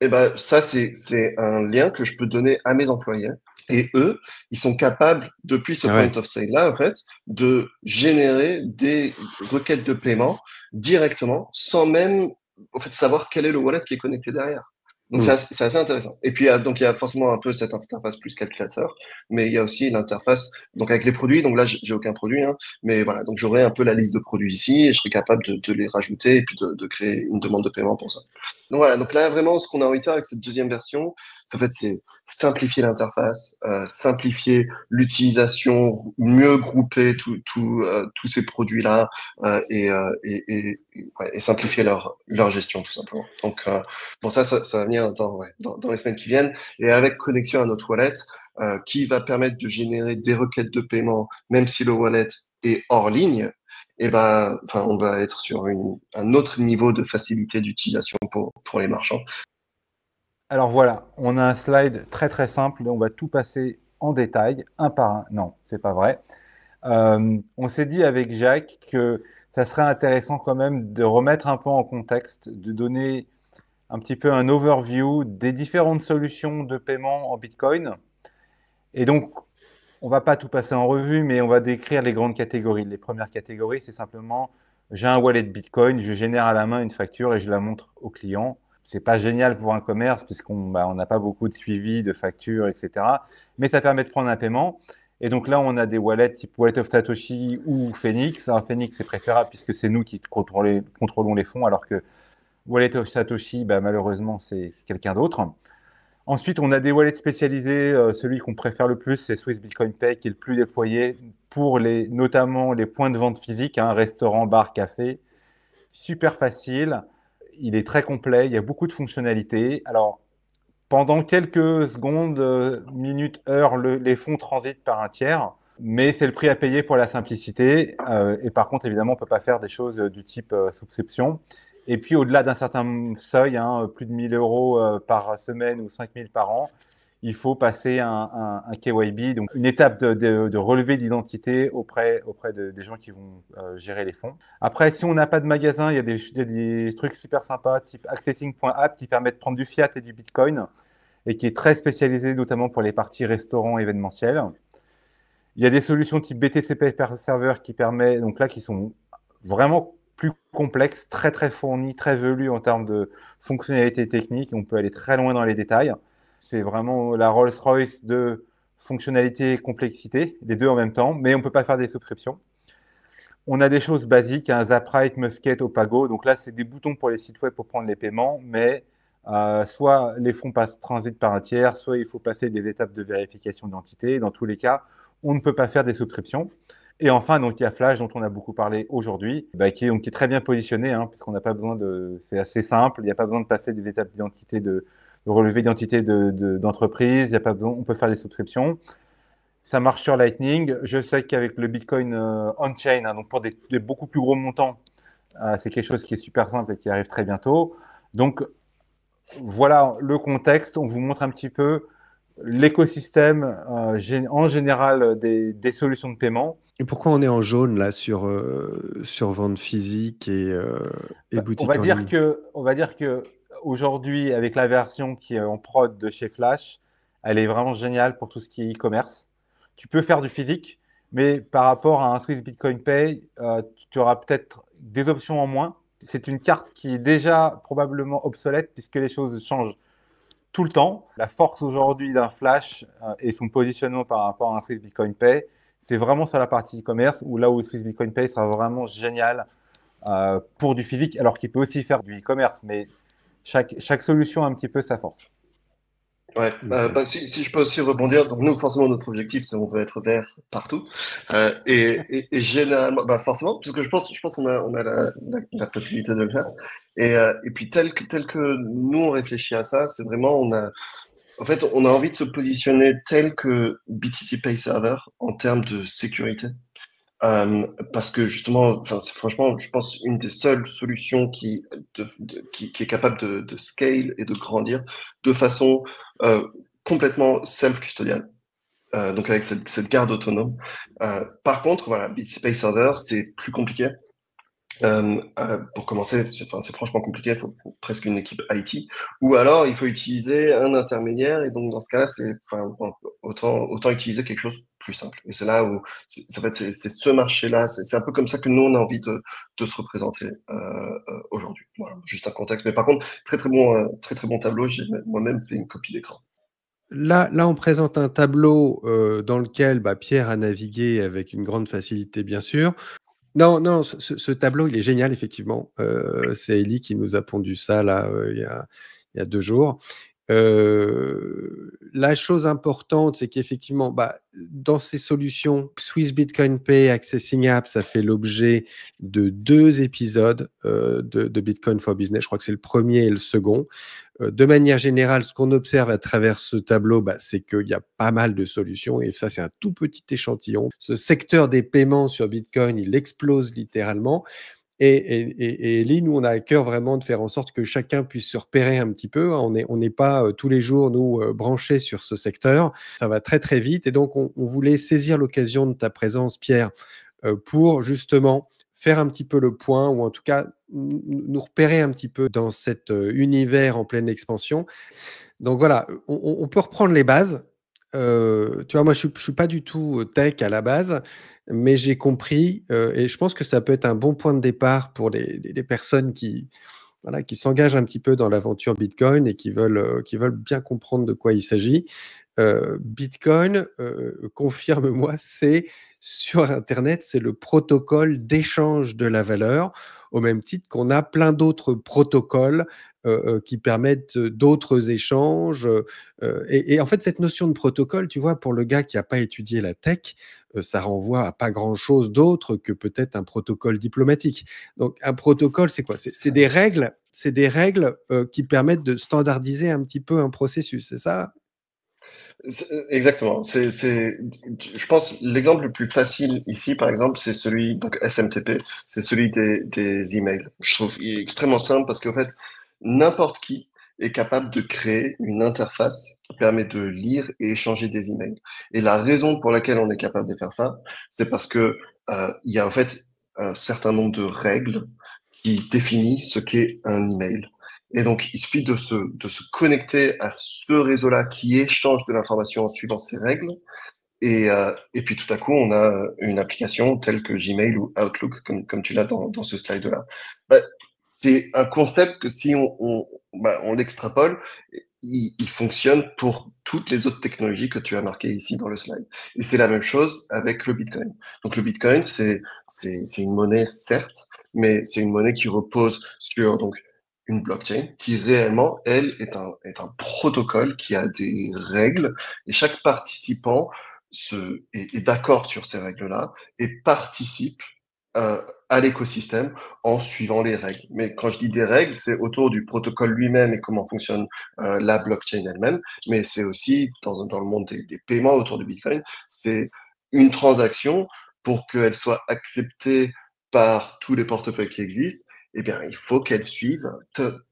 Et ben ça c'est un lien que je peux donner à mes employés. Et eux, ils sont capables depuis ce
Ah
point
ouais.
of sale là en fait de générer des requêtes de paiement directement sans même en fait savoir quel est le wallet qui est connecté derrière. Donc
Mm.
c'est assez intéressant. Et puis donc il y a forcément un peu cette interface plus calculateur, mais il y a aussi l'interface donc avec les produits. Donc là j'ai aucun produit, hein, mais voilà donc j'aurai un peu la liste de produits ici et je serai capable de les rajouter et puis de créer une demande de paiement pour ça. Donc voilà, donc là vraiment ce qu'on a envie de faire avec cette deuxième version, en fait c'est simplifier l'interface, simplifier l'utilisation, mieux grouper tous ces produits-là ouais, et simplifier leur gestion tout simplement. Donc bon ça va venir dans les semaines qui viennent et avec connexion à notre wallet qui va permettre de générer des requêtes de paiement même si le wallet est hors ligne. Et ben, enfin, on va être sur un autre niveau de facilité d'utilisation pour les marchands.
Alors voilà, on a un slide très très simple, on va tout passer en détail, un par un. Non, c'est pas vrai. On s'est dit avec Jacques que ça serait intéressant quand même de remettre un peu en contexte, de donner un petit peu un overview des différentes solutions de paiement en Bitcoin. Et donc, on va pas tout passer en revue, mais on va décrire les grandes catégories. Les premières catégories, c'est simplement, j'ai un wallet Bitcoin, je génère à la main une facture et je la montre au client. C'est pas génial pour un commerce puisqu'on on n'a pas beaucoup de suivi de factures, etc. Mais ça permet de prendre un paiement. Et donc là, on a des wallets type Wallet of Satoshi ou Phoenix. Un Phoenix, c'est préférable puisque c'est nous qui contrôlons les fonds, alors que Wallet of Satoshi, malheureusement, c'est quelqu'un d'autre. Ensuite, on a des wallets spécialisés. Celui qu'on préfère le plus, c'est Swiss Bitcoin Pay, qui est le plus déployé pour notamment les points de vente physiques, hein, restaurants, bars, cafés. Super facile. Il est très complet. Il y a beaucoup de fonctionnalités. Alors, pendant quelques secondes, minutes, heures, les fonds transitent par un tiers. Mais c'est le prix à payer pour la simplicité. Et par contre, évidemment, on ne peut pas faire des choses du type souscription. Et puis, au-delà d'un certain seuil, plus de 1 000 euros par semaine ou 5 000 par an, il faut passer un KYB, donc une étape de relevé d'identité auprès des gens qui vont gérer les fonds. Après, si on n'a pas de magasin, il y a des trucs super sympas, type accessing.app, qui permet de prendre du fiat et du bitcoin, et qui est très spécialisé notamment pour les parties restaurants événementiels. Il y a des solutions type BTCP per serveur qui permet, donc là, qui sont vraiment plus complexes, très très fournies, très velues en termes de fonctionnalités techniques. On peut aller très loin dans les détails. C'est vraiment la Rolls-Royce de fonctionnalité et complexité, les deux en même temps, mais on ne peut pas faire des subscriptions. On a des choses basiques, Zaprite, Musket, Opago. Donc là, c'est des boutons pour les sites web pour prendre les paiements, mais soit les fonds transitent par un tiers, soit il faut passer des étapes de vérification d'identité. Dans tous les cas, on ne peut pas faire des subscriptions. Et enfin, donc, il y a Flash, dont on a beaucoup parlé aujourd'hui, qui est très bien positionné, puisqu'on n'a pas besoin c'est assez simple, il n'y a pas besoin de passer des étapes d'identité, de relevé d'identité d'entreprise, il y a pas besoin, on peut faire des subscriptions. Ça marche sur Lightning. Je sais qu'avec le Bitcoin on-chain, donc pour des beaucoup plus gros montants, c'est quelque chose qui est super simple et qui arrive très bientôt. Donc, voilà le contexte. On vous montre un petit peu l'écosystème en général des solutions de paiement.
Et pourquoi on est en jaune là sur vente physique et boutique en ligne?
On va dire que aujourd'hui, avec la version qui est en prod de chez Flash, elle est vraiment géniale pour tout ce qui est e-commerce. Tu peux faire du physique, mais par rapport à un Swiss Bitcoin Pay, tu auras peut-être des options en moins. C'est une carte qui est déjà probablement obsolète puisque les choses changent tout le temps. La force aujourd'hui d'un Flash et son positionnement par rapport à un Swiss Bitcoin Pay, c'est vraiment sur la partie e-commerce où là où Swiss Bitcoin Pay sera vraiment génial pour du physique, alors qu'il peut aussi faire du e-commerce, mais chaque solution a un petit peu sa force.
Ouais, si je peux aussi rebondir, donc nous forcément notre objectif c'est on veut être vert partout et généralement forcément puisque je pense qu'on a la possibilité de le faire et puis tel que nous on réfléchit à ça, c'est vraiment on a envie de se positionner tel que BTC Pay Server en termes de sécurité. Parce que justement, c'est franchement, je pense, une des seules solutions qui est capable de scale et de grandir de façon complètement self-custodial. Donc avec cette garde autonome. Par contre, voilà, BTC Pay Server, c'est plus compliqué. Pour commencer, c'est franchement compliqué, il faut presque une équipe IT, ou alors il faut utiliser un intermédiaire, et donc dans ce cas-là, autant utiliser quelque chose de plus simple. Et c'est là où, c'est ce marché-là, c'est un peu comme ça que nous, on a envie de se représenter aujourd'hui. Voilà, juste un contexte. Mais par contre, très très bon tableau, j'ai moi-même fait une copie d'écran.
Là, on présente un tableau dans lequel Pierre a navigué avec une grande facilité, bien sûr. Non, ce tableau, il est génial, effectivement. C'est Ellie qui nous a pondu ça là, il y a 2 jours. La chose importante, c'est qu'effectivement, dans ces solutions, Swiss Bitcoin Pay, Accessing App, ça fait l'objet de 2 épisodes de Bitcoin for Business. Je crois que c'est le premier et le second. De manière générale, ce qu'on observe à travers ce tableau, c'est qu'il y a pas mal de solutions et ça, c'est un tout petit échantillon. Ce secteur des paiements sur Bitcoin, il explose littéralement. Et Ellie, nous, on a à cœur vraiment de faire en sorte que chacun puisse se repérer un petit peu. On n'est pas tous les jours, nous, branchés sur ce secteur. Ça va très, très vite. Et donc, on voulait saisir l'occasion de ta présence, Pierre, pour justement faire un petit peu le point, ou en tout cas nous repérer un petit peu dans cet univers en pleine expansion. Donc voilà, on peut reprendre les bases. Tu vois, moi, je suis pas du tout tech à la base, mais j'ai compris, et je pense que ça peut être un bon point de départ pour les personnes qui s'engagent un petit peu dans l'aventure Bitcoin et qui veulent bien comprendre de quoi il s'agit. Bitcoin, confirme-moi, c'est sur Internet, c'est le protocole d'échange de la valeur, au même titre qu'on a plein d'autres protocoles qui permettent d'autres échanges. Et en fait, cette notion de protocole, tu vois, pour le gars qui n'a pas étudié la tech, ça renvoie à pas grand-chose d'autre que peut-être un protocole diplomatique. Donc, un protocole, c'est quoi? C'est des règles, qui permettent de standardiser un petit peu un processus, c'est ça?
Exactement. Je pense, l'exemple le plus facile ici, par exemple, c'est celui, donc SMTP, c'est celui des emails. Je trouve il est extrêmement simple parce qu'en fait, n'importe qui est capable de créer une interface qui permet de lire et échanger des emails. Et la raison pour laquelle on est capable de faire ça, c'est parce que il y a en fait un certain nombre de règles qui définissent ce qu'est un email. Et donc, il suffit de se connecter à ce réseau-là qui échange de l'information en suivant ces règles. Et puis tout à coup, on a une application telle que Gmail ou Outlook, comme tu l'as dans ce slide-là. Bah, c'est un concept que si on l'extrapole, il fonctionne pour toutes les autres technologies que tu as marquées ici dans le slide. Et c'est la même chose avec le Bitcoin. Donc le Bitcoin, c'est une monnaie, certes, mais c'est une monnaie qui repose sur donc une blockchain qui réellement, elle, est un protocole qui a des règles et chaque participant est d'accord sur ces règles-là et participe à l'écosystème en suivant les règles. Mais quand je dis des règles, c'est autour du protocole lui-même et comment fonctionne la blockchain elle-même, mais c'est aussi dans le monde des paiements autour du Bitcoin, c'est une transaction pour qu'elle soit acceptée par tous les portefeuilles qui existent. Eh bien, il faut qu'elle suive,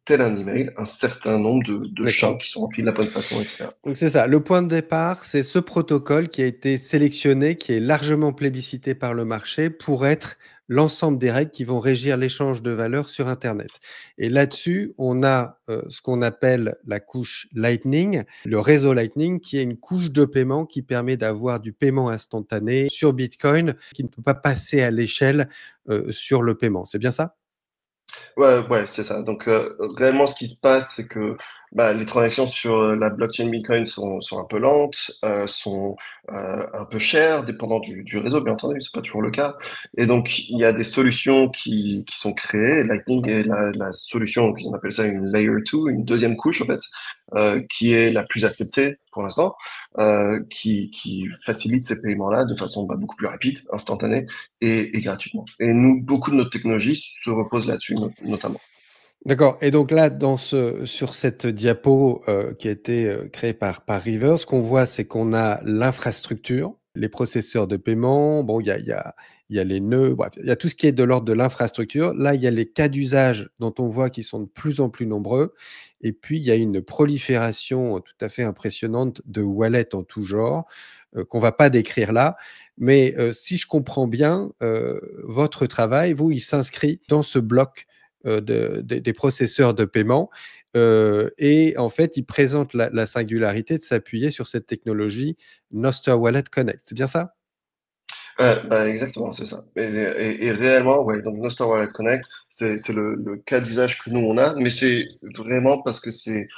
tel un email, un certain nombre de champs qui sont remplis de la bonne façon, etc.
Donc c'est ça, le point de départ, c'est ce protocole qui a été sélectionné, qui est largement plébiscité par le marché pour être l'ensemble des règles qui vont régir l'échange de valeurs sur Internet. Et là-dessus, on a ce qu'on appelle la couche Lightning, le réseau Lightning, qui est une couche de paiement qui permet d'avoir du paiement instantané sur Bitcoin, qui ne peut pas passer à l'échelle sur le paiement. C'est bien ça?
Ouais, c'est ça. Donc, réellement, ce qui se passe, c'est que les transactions sur la blockchain Bitcoin sont un peu lentes, sont un peu chères, dépendant du réseau, bien entendu, c'est pas toujours le cas. Et donc, il y a des solutions qui sont créées. Lightning est la solution, on appelle ça une layer 2, une deuxième couche, en fait, qui est la plus acceptée pour l'instant, qui facilite ces paiements-là de façon beaucoup plus rapide, instantanée et gratuitement. Et nous, beaucoup de notre technologie se repose là-dessus, notamment.
D'accord. Et donc là, sur cette diapo qui a été créée par River, ce qu'on voit, c'est qu'on a l'infrastructure, les processeurs de paiement. Bon, il y a les nœuds, bref, il y a tout ce qui est de l'ordre de l'infrastructure. Là, il y a les cas d'usage dont on voit qu'ils sont de plus en plus nombreux. Et puis, il y a une prolifération tout à fait impressionnante de wallets en tout genre qu'on va pas décrire là. Mais si je comprends bien, votre travail, vous, il s'inscrit dans ce bloc des processeurs de paiement. Et en fait, il présente la singularité de s'appuyer sur cette technologie Nostr Wallet Connect. C'est bien ça?
Exactement, c'est ça. Et réellement, ouais, donc Nostr Wallet Connect, c'est le cas d'usage que nous on a, mais c'est vraiment parce que c'est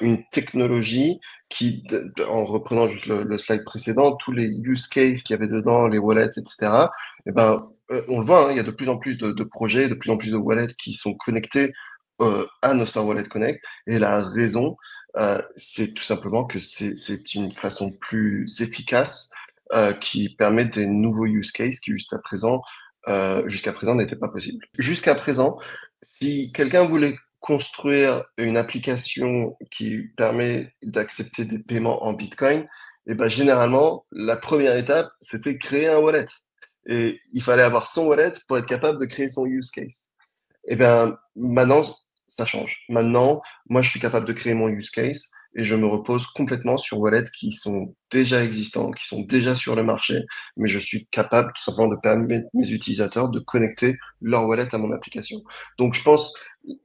une technologie qui, en reprenant juste le slide précédent, tous les use cases qu'il y avait dedans, les wallets, etc., eh ben, on le voit, hein, il y a de plus en plus de projets, de plus en plus de wallets qui sont connectés à Nostr Wallet Connect. Et la raison, c'est tout simplement que c'est une façon plus efficace qui permet des nouveaux use cases qui jusqu'à présent n'étaient pas possibles. Jusqu'à présent, si quelqu'un voulait construire une application qui permet d'accepter des paiements en Bitcoin, et ben généralement, la première étape, c'était créer un wallet. Et il fallait avoir son wallet pour être capable de créer son use case. Et bien maintenant, ça change. Maintenant, moi, je suis capable de créer mon use case et je me repose complètement sur wallets qui sont déjà existants, qui sont déjà sur le marché, mais je suis capable tout simplement de permettre mes utilisateurs de connecter leur wallet à mon application. Donc, je pense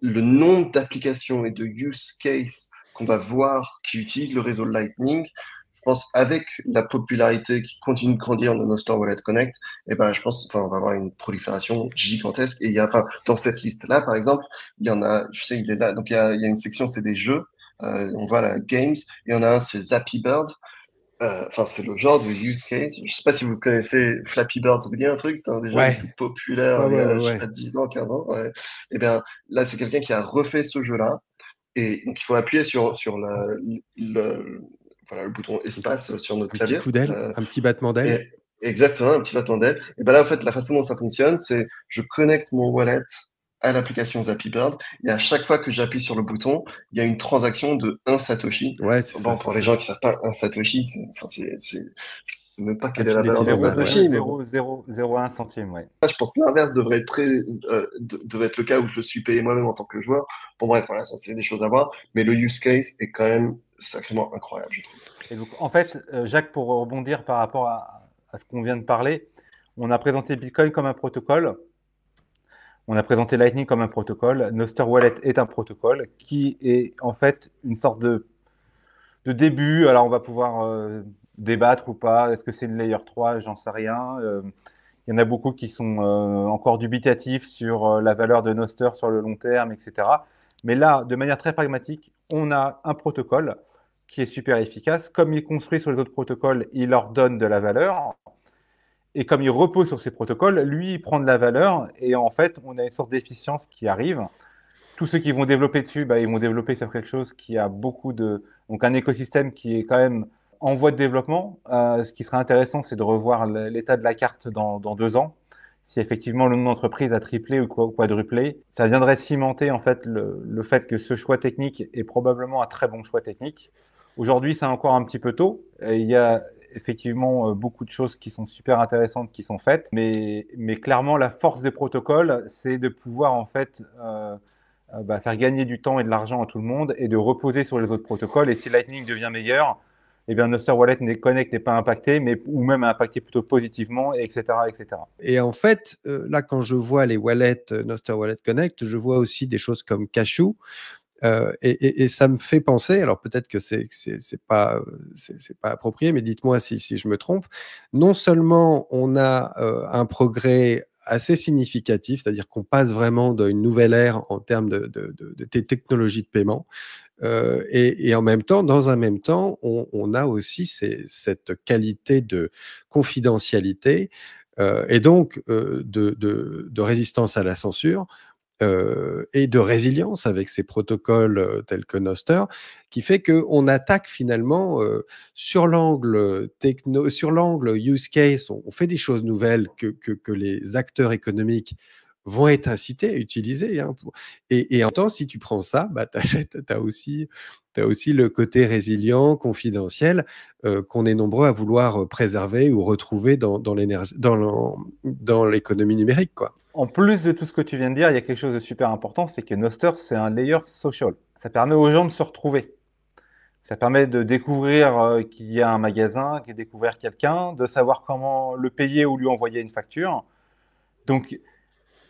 le nombre d'applications et de use cases qu'on va voir qui utilisent le réseau Lightning, je pense avec la popularité qui continue de grandir de nos Nostr Wallet Connect, eh ben, je pense, enfin, on va avoir une prolifération gigantesque. Et il y a, enfin, dans cette liste-là, par exemple, il y en a, je sais, il est là. Donc, il y a une section, c'est des jeux. On voit la games. Et on a un, c'est Zappy Bird. Enfin, c'est le genre de use case. Je sais pas si vous connaissez Flappy Bird, ça vous dit un truc? C'était un des jeux les
Ouais,
plus populaires
ouais,
il y
ouais,
a,
ouais,
je sais pas,
ouais.
10 ans, 15 ans. Ouais. Et bien, là, c'est quelqu'un qui a refait ce jeu-là. Et donc, il faut appuyer sur voilà, le bouton espace sur notre
Un petit
clavier.
coup d'aile, un petit battement d'aile.
Exactement, un petit battement d'aile. Et ben là, en fait, la façon dont ça fonctionne, c'est je connecte mon wallet à l'application Zappy Bird. Et à chaque fois que j'appuie sur le bouton, il y a une transaction de 1 Satoshi.
Ouais, c'est
Bon,
ça.
pour les gens qui savent pas, 1 Satoshi, je sais même pas quelle est la valeur d'un
Infinitésimal, ouais.
Satoshi, mais bon.
0,001 centime, ouais.
Je pense que l'inverse devrait être devrait être le cas où je suis payé moi-même en tant que joueur. Bon, bref, voilà, ça, c'est des choses à voir. Mais le use case est quand même sacrément incroyable, je trouve.
Et donc, en fait, Jacques, pour rebondir par rapport à ce qu'on vient de parler, on a présenté Bitcoin comme un protocole. On a présenté Lightning comme un protocole. Nostr Wallet est un protocole qui est en fait une sorte de début. Alors, on va pouvoir débattre ou pas. Est-ce que c'est une layer 3? J'en sais rien. Il y en a beaucoup qui sont encore dubitatifs sur la valeur de Nostr sur le long terme, etc. Mais là, de manière très pragmatique, on a un protocole qui est super efficace. Comme il est construit sur les autres protocoles, il leur donne de la valeur. Et comme il repose sur ces protocoles, lui, il prend de la valeur. Et en fait, on a une sorte d'efficience qui arrive. Tous ceux qui vont développer dessus, ils vont développer sur quelque chose qui a beaucoup de... Donc un écosystème qui est quand même en voie de développement. Ce qui serait intéressant, c'est de revoir l'état de la carte dans 2 ans. Si effectivement le nom d'entreprise a triplé ou quadruplé, ça viendrait cimenter en fait le fait que ce choix technique est probablement un très bon choix technique. Aujourd'hui, c'est encore un petit peu tôt. Il y a effectivement beaucoup de choses qui sont super intéressantes qui sont faites, mais clairement la force des protocoles, c'est de pouvoir en fait faire gagner du temps et de l'argent à tout le monde et de reposer sur les autres protocoles. Et si Lightning devient meilleur, eh bien Nostr Wallet n'est pas impacté, ou même impacté plutôt positivement, etc., etc.
Et en fait, là, quand je vois les wallets Nostr Wallet Connect, je vois aussi des choses comme Cashew. Et ça me fait penser, alors peut-être que c'est pas approprié, mais dites-moi si je me trompe. Non seulement on a un progrès assez significatif, c'est-à-dire qu'on passe vraiment d'une nouvelle ère en termes de technologies de paiement, et en même temps, dans un même temps, on a aussi cette qualité de confidentialité et donc de résistance à la censure et de résilience avec ces protocoles tels que Nostr, qui fait qu'on attaque finalement sur l'angle techno, sur l'angle use case, on fait des choses nouvelles que les acteurs économiques vont être incités à utiliser. Hein, et en même temps, si tu prends ça, tu as aussi le côté résilient, confidentiel, qu'on est nombreux à vouloir préserver ou retrouver dans l'économie numérique, quoi.
En plus de tout ce que tu viens de dire, il y a quelque chose de super important, c'est que Nostr, c'est un layer social. Ça permet aux gens de se retrouver. Ça permet de découvrir qu'il y a un magasin, de découvrir quelqu'un, de savoir comment le payer ou lui envoyer une facture. Donc,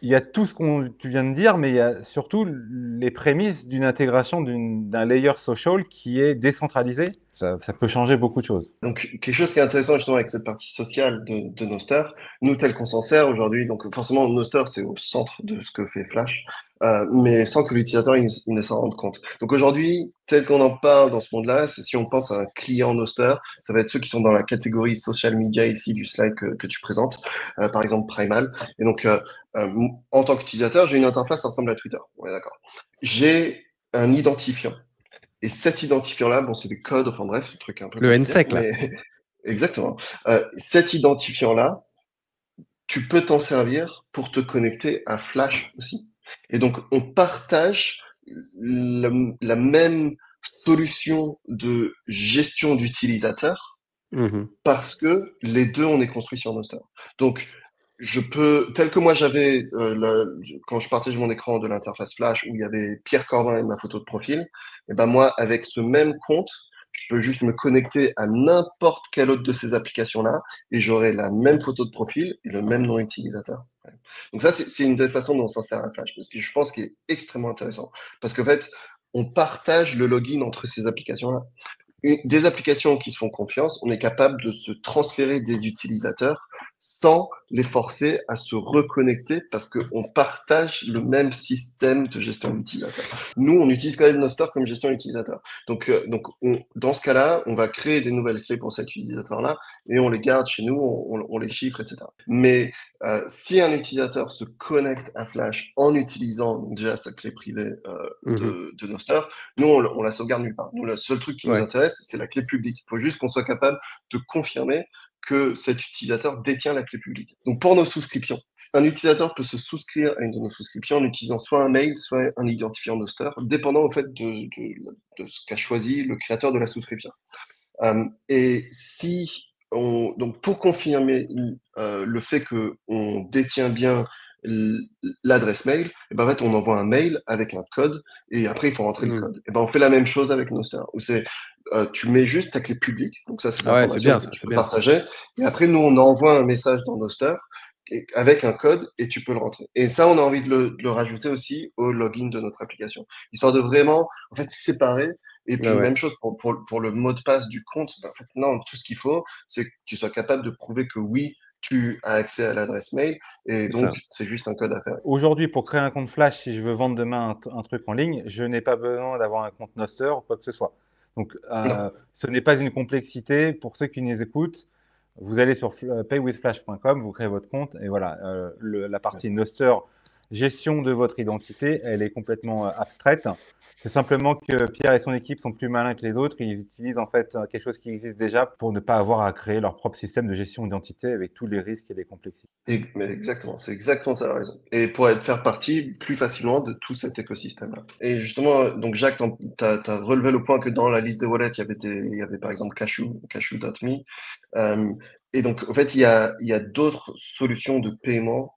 il y a tout ce que tu viens de dire, mais il y a surtout les prémices d'une intégration d'un layer social qui est décentralisé. Ça peut changer beaucoup de choses.
Donc, quelque chose qui est intéressant justement avec cette partie sociale de Nostr, nous, tel qu'on s'en sert aujourd'hui, donc forcément, Nostr, c'est au centre de ce que fait Flash, mais sans que l'utilisateur il ne s'en rende compte. Donc aujourd'hui, tel qu'on en parle dans ce monde-là, c'est si on pense à un client Nostr, ça va être ceux qui sont dans la catégorie social media ici du slide que tu présentes, par exemple Primal. Et donc, en tant qu'utilisateur, j'ai une interface qui ressemble à Twitter. Ouais, d'accord. J'ai un identifiant. Et cet identifiant-là, bon, c'est des codes, enfin bref, un truc un peu
Le
compliqué,
NSEC, là.
mais exactement. Cet identifiant-là, tu peux t'en servir pour te connecter à Flash aussi. Et donc, on partage la même solution de gestion d'utilisateur parce que les deux, on est construit sur Nostr. Donc, je peux, tel que moi j'avais, quand je partage mon écran de l'interface Flash où il y avait Pierre Corbin et ma photo de profil, et ben moi, avec ce même compte, je peux juste me connecter à n'importe quelle autre de ces applications-là et j'aurai la même photo de profil et le même nom utilisateur. Ouais. Donc ça, c'est une des façons dont on s'en sert à Flash, parce que je pense qu'il est extrêmement intéressant. Parce qu'en fait, on partage le login entre ces applications-là. Des applications qui se font confiance, on est capable de se transférer des utilisateurs sans les forcer à se reconnecter parce qu'on partage le même système de gestion d'utilisateur. Nous, on utilise quand même Nostr comme gestion d'utilisateur. Donc dans ce cas-là, on va créer des nouvelles clés pour cet utilisateur-là et on les garde chez nous, on les chiffre, etc. Mais si un utilisateur se connecte à Flash en utilisant déjà sa clé privée de Nostr, nous, on la sauvegarde nulle part. Nous, le seul truc qui nous intéresse, c'est la clé publique. Il faut juste qu'on soit capable de confirmer que cet utilisateur détient la clé publique. Donc pour nos souscriptions, un utilisateur peut se souscrire à une de nos souscriptions en utilisant soit un mail, soit un identifiant Noster, dépendant au fait de ce qu'a choisi le créateur de la souscription. Et donc pour confirmer le fait qu'on détient bien l'adresse mail, et ben en fait on envoie un mail avec un code et après il faut rentrer le code. Et ben on fait la même chose avec Noster où c'est tu mets juste ta clé publique, donc ça c'est l'information que tu peux partager. Et après nous on envoie un message dans Noster avec un code et tu peux le rentrer. Et ça on a envie de le rajouter aussi au login de notre application, histoire de vraiment en fait séparer. Et puis, même chose pour le mot de passe du compte. En fait, non, tout ce qu'il faut, c'est que tu sois capable de prouver que oui, tu as accès à l'adresse mail. Et donc, c'est juste un code à faire.
Aujourd'hui, pour créer un compte Flash, si je veux vendre demain un truc en ligne, je n'ai pas besoin d'avoir un compte Noster ou quoi que ce soit. Donc, ce n'est pas une complexité. Pour ceux qui nous écoutent, vous allez sur paywithflash.com, vous créez votre compte et voilà, la partie Noster, gestion de votre identité, elle est complètement abstraite. C'est simplement que Pierre et son équipe sont plus malins que les autres. Ils utilisent en fait quelque chose qui existe déjà pour ne pas avoir à créer leur propre système de gestion d'identité avec tous les risques et les complexités.
Mais exactement, c'est exactement ça la raison. Et pour faire partie plus facilement de tout cet écosystème-là. Et justement, donc Jacques, tu as relevé le point que dans la liste des wallets, il y avait par exemple Cashew.me. Et donc, en fait, il y a d'autres solutions de paiement